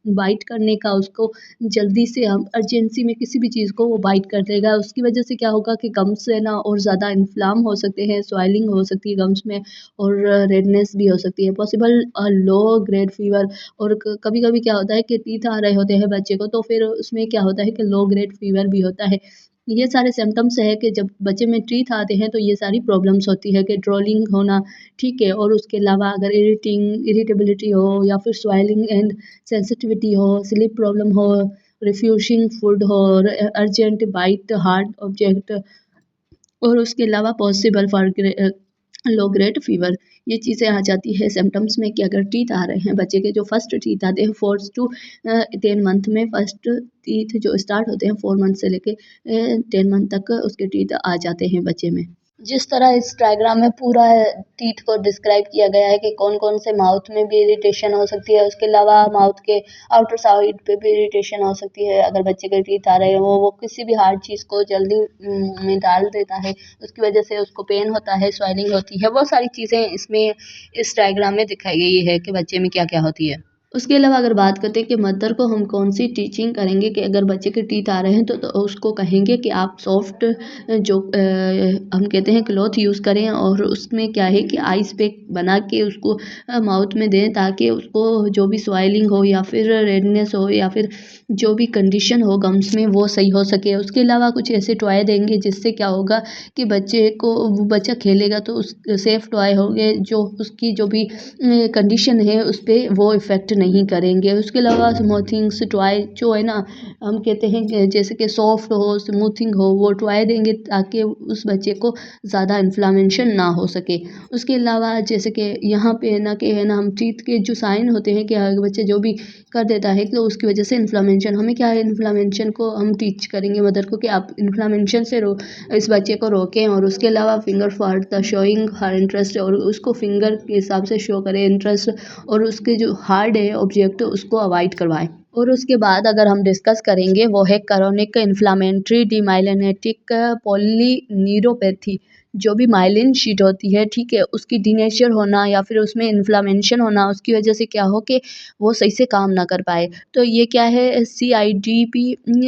बाइट करने का, उसको जल्दी से हम अर्जेंसी में किसी भी चीज़ को वो बाइट कर देगा। उसकी वजह से क्या होगा कि गम्स है ना और ज़्यादा इन्फ्लाम हो सकते हैं, स्वेलिंग हो सकती है गम्स में, और रेडनेस भी हो सकती है, पॉसिबल लो ग्रेड फीवर। और कभी-कभी क्या होता है कि टीथ आ रहे होते हैं बच्चे को, तो फिर उसमें क्या होता है कि लो ग्रेड फीवर भी होता है। ये सारे सिम्पटम्स है कि जब बच्चे में टीथ आते हैं तो ये सारी प्रॉब्लम्स होती है कि ड्रॉलिंग होना, ठीक है। और उसके अलावा अगर इरिटेबिलिटी हो या फिर स्वेलिंग एंड सेंसिटिविटी हो, स्लीप प्रॉब्लम हो, रिफ्यूजिंग फूड हो, और अर्जेंट बाइट हार्ड ऑब्जेक्ट, और उसके अलावा possible for low grade fever, ये चीज़ें आ जाती है सिम्पटम्स में कि अगर टीथ आ रहे हैं बच्चे के, जो फर्स्ट टीथ आते हैं 4 to 10 मंथ में, फर्स्ट टीथ जो स्टार्ट होते हैं 4 मंथ से लेके 10 मंथ तक उसके टीथ आ जाते हैं बच्चे में। जिस तरह इस डायग्राम में पूरा टीथ को डिस्क्राइब किया गया है कि कौन-कौन से माउथ में भी इरिटेशन हो सकती है, उसके अलावा माउथ के आउटर साइड पे भी इरिटेशन हो सकती है। अगर बच्चे के टीथ आ रहे हैं वो किसी भी हार्ड चीज़ को जल्दी में डाल देता है, उसकी वजह से उसको पेन होता है, स्वेलिंग होती है। वो सारी चीज़ें इसमें इस डायग्राम में दिखाई गई है कि बच्चे में क्या-क्या होती है। उसके अलावा अगर बात करते हैं कि मदर को हम कौन-सी टीचिंग करेंगे, कि अगर बच्चे के टीथ आ रहे हैं तो उसको कहेंगे कि आप सॉफ्ट जो हम कहते हैं क्लॉथ यूज़ करें, और उसमें क्या है कि आइस पैक बना के उसको माउथ में दें, ताकि उसको जो भी स्वेलिंग हो या फिर रेडनेस हो या फिर जो भी कंडीशन हो गम्स में वो सही हो सके। उसके अलावा कुछ ऐसे टॉय देंगे जिससे क्या होगा कि बच्चे को, वो बच्चा खेलेगा तो उस सेफ टॉय होंगे जो उसकी जो भी कंडीशन है उस पे वो इफ़ेक्ट नहीं करेंगे। उसके अलावा स्मूथिंग्स टॉय जो है ना, हम कहते हैं कि जैसे कि सॉफ्ट हो, स्मूथिंग हो, वो टॉय देंगे ताकि उस बच्चे को ज़्यादा इन्फ्लेमेशन ना हो सके। उसके अलावा जैसे कि यहाँ पे है ना कि है ना, हम टीथ के जो साइन होते हैं कि अगर बच्चे जो भी कर देता है तो उसकी वजह से इन्फ्लेमेशन, हमें क्या है इन्फ्लेमेशन को हम टीच करेंगे मदर को कि आप इन्फ्लेमेशन से इस बच्चे को रोकें। और उसके अलावा finger for the showing her interest, और उसको फिंगर के हिसाब से शो करें इंटरेस्ट, और उसके जो हार्ड है ऑब्जेक्ट उसको अवॉइड करवाएं। और उसके बाद अगर हम डिस्कस करेंगे वो है क्रोनिक इन्फ्लामेटरी डीमाइलिनेटिक पॉलीन्यूरोपैथी, जो भी माइलिन शीट होती है, ठीक है, उसकी डीनेचर होना या फिर उसमें इन्फ्लेमेशन होना, उसकी वजह से क्या हो कि वो सही से काम ना कर पाए। तो ये क्या है, CIDP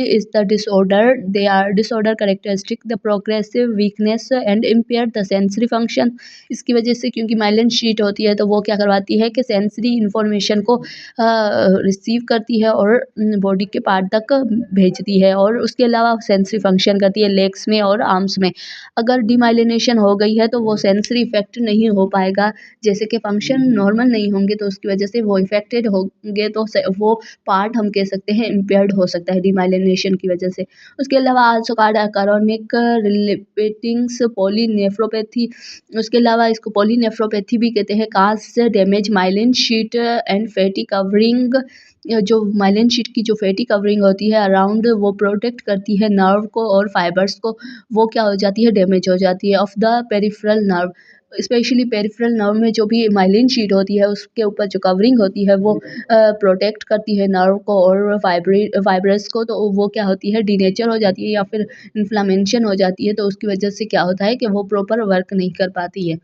is the disorder, they are disorder characteristic the progressive weakness and impair the sensory function. इसकी वजह से क्योंकि माइलिन शीट होती है तो वो क्या करवाती है कि सेंसरी इन्फॉर्मेशन को रिसीव करती है और बॉडी के पार्ट तक भेजती है, और उसके अलावा सेंसरी फंक्शन करती है लेग्स में और आर्म्स में। अगर डीमाइलिनेशन हो गई है तो वो सेंसरी इफेक्ट नहीं हो पाएगा, जैसे कि फंक्शन नॉर्मल नहीं होंगे तो उसकी वजह से वो इफेक्टेड होंगे, तो वो पार्ट हम कह सकते हैं इम्पेयर्ड हो सकता है डीमाइलिनेशन की वजह से। उसके अलावा आल्सो कार्ड क्रोनिक रिलेटिंग्स पॉलीनेफ्रोपैथी, उसके अलावा इसको पॉलीनेफ्रोपैथी भी कहते हैं। Cause damage myelin sheath and fatty covering, जो माइलिन शीट की जो फैटी कवरिंग होती है अराउंड, वो प्रोटेक्ट करती है नर्व को और फाइबर्स को, वो क्या हो जाती है, डैमेज हो जाती है of the peripheral nerve. Specially peripheral nerve में जो भी माइलिन शीट होती है उसके ऊपर जो कवरिंग होती है वो प्रोटेक्ट करती है नर्व को और फाइब्रस को, तो वो क्या होती है, डीनेचर हो जाती है या फिर इन्फ्लामेशन हो जाती है, तो उसकी वजह से क्या होता है कि वो प्रॉपर वर्क नहीं कर पाती है।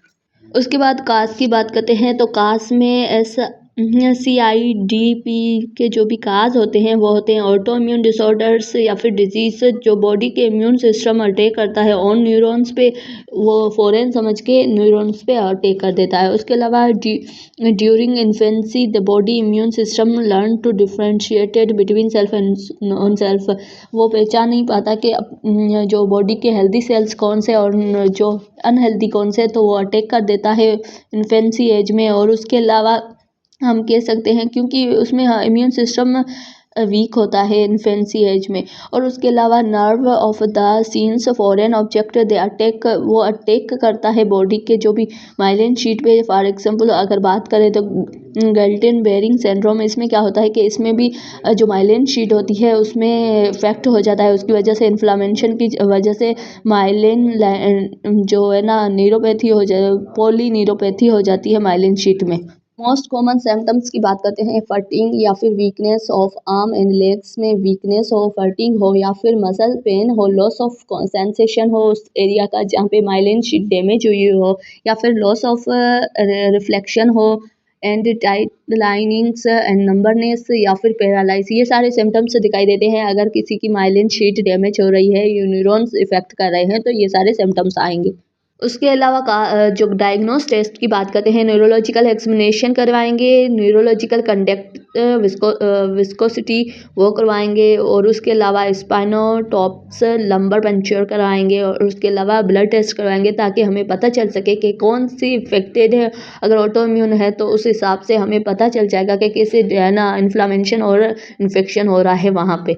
उसके बाद कास की बात करते हैं तो कास में ऐसा CIDP के जो भी काज होते हैं वो होते हैं ऑटो इम्यून डिसऑर्डर्स या फिर डिजीज जो बॉडी के इम्यून सिस्टम अटैक करता है ऑन न्यूरॉन्स पे, वो फॉरेन समझ के न्यूरॉन्स पे अटैक कर देता है। उसके अलावा during infancy the body immune system learn to differentiated between self and non self, वो पहचान नहीं पाता कि जो बॉडी के हेल्दी सेल्स कौन से और जो अनहेल्दी कौन से, तो वो अटैक कर देता है इन्फेंसी एज में। और उसके अलावा हम कह सकते हैं क्योंकि उसमें इम्यून सिस्टम वीक होता है इन्फेंसी एज में। और उसके अलावा nerve of the scenes foreign object they attack, वो अटैक करता है बॉडी के जो भी माइलिन शीट पे। फॉर एग्जांपल अगर बात करें तो गल्टन बेरिंग सिंड्रोम, इसमें क्या होता है कि इसमें भी जो माइलिन शीट होती है उसमें इफेक्ट हो जाता है, उसकी वजह से इन्फ्लामेशन की वजह से माइलिन जो है ना न्यूरोपैथी हो जाए, पॉली न्यूरोपैथी हो जाती है माइलिन शीट में। मोस्ट कॉमन सिम्टम्स की बात करते हैं, फटिंग या फिर weakness of arm and legs में वीकनेस हो, फटिंग हो या फिर मसल पेन हो, लॉस ऑफ सेंसेशन हो उस एरिया का जहाँ पे माइलिन शीट डैमेज हुई हो, या फिर लॉस ऑफ रिफ्लेक्शन हो, एंड टाइट लाइनिंग्स एंड नंबरनेस या फिर पैरालाइज, ये सारे सिम्टम्स दिखाई देते हैं अगर किसी की माइलिन शीट डैमेज हो रही है, न्यूरॉन्स इफेक्ट कर रहे हैं, तो ये सारे सिम्टम्स आएंगे। उसके अलावा जो डायग्नोस टेस्ट की बात करते हैं, न्यूरोलॉजिकल एग्जामिनेशन करवाएंगे, न्यूरोलॉजिकल कंडक्ट विस्कोसिटी वो करवाएंगे, और उसके अलावा स्पाइनोटॉप्स लंबर पंक्चर कराएंगे, और उसके अलावा ब्लड टेस्ट करवाएंगे ताकि हमें पता चल सके कि कौन सी इफेक्टेड है। अगर ऑटो इम्यून है तो उस हिसाब से हमें पता चल जाएगा कि कैसे है ना इन्फ्लामेशन और इन्फेक्शन हो रहा है वहाँ पे।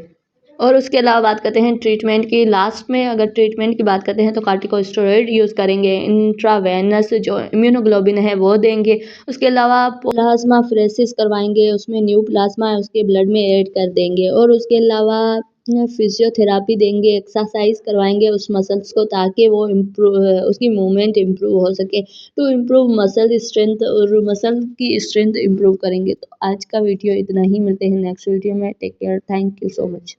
और उसके अलावा बात करते हैं ट्रीटमेंट की, लास्ट में अगर ट्रीटमेंट की बात करते हैं तो कार्टिकोस्टेरॉइड यूज़ करेंगे, इंट्रावेनस जो इम्यूनोग्लोबिन है वो देंगे। उसके अलावा प्लाज्मा फ्रेसिस करवाएंगे, उसमें न्यू प्लाज्मा है उसके ब्लड में ऐड कर देंगे। और उसके अलावा फिजियोथेरापी देंगे, एक्सरसाइज करवाएंगे उस मसल्स को ताकि वो इम्प्रूव, उसकी मूवमेंट इम्प्रूव हो सके, टू इम्प्रूव मसल स्ट्रेंथ, और मसल की स्ट्रेंथ इम्प्रूव करेंगे। तो आज का वीडियो इतना ही, मिलते हैं नेक्स्ट वीडियो में, take care, thank you so much.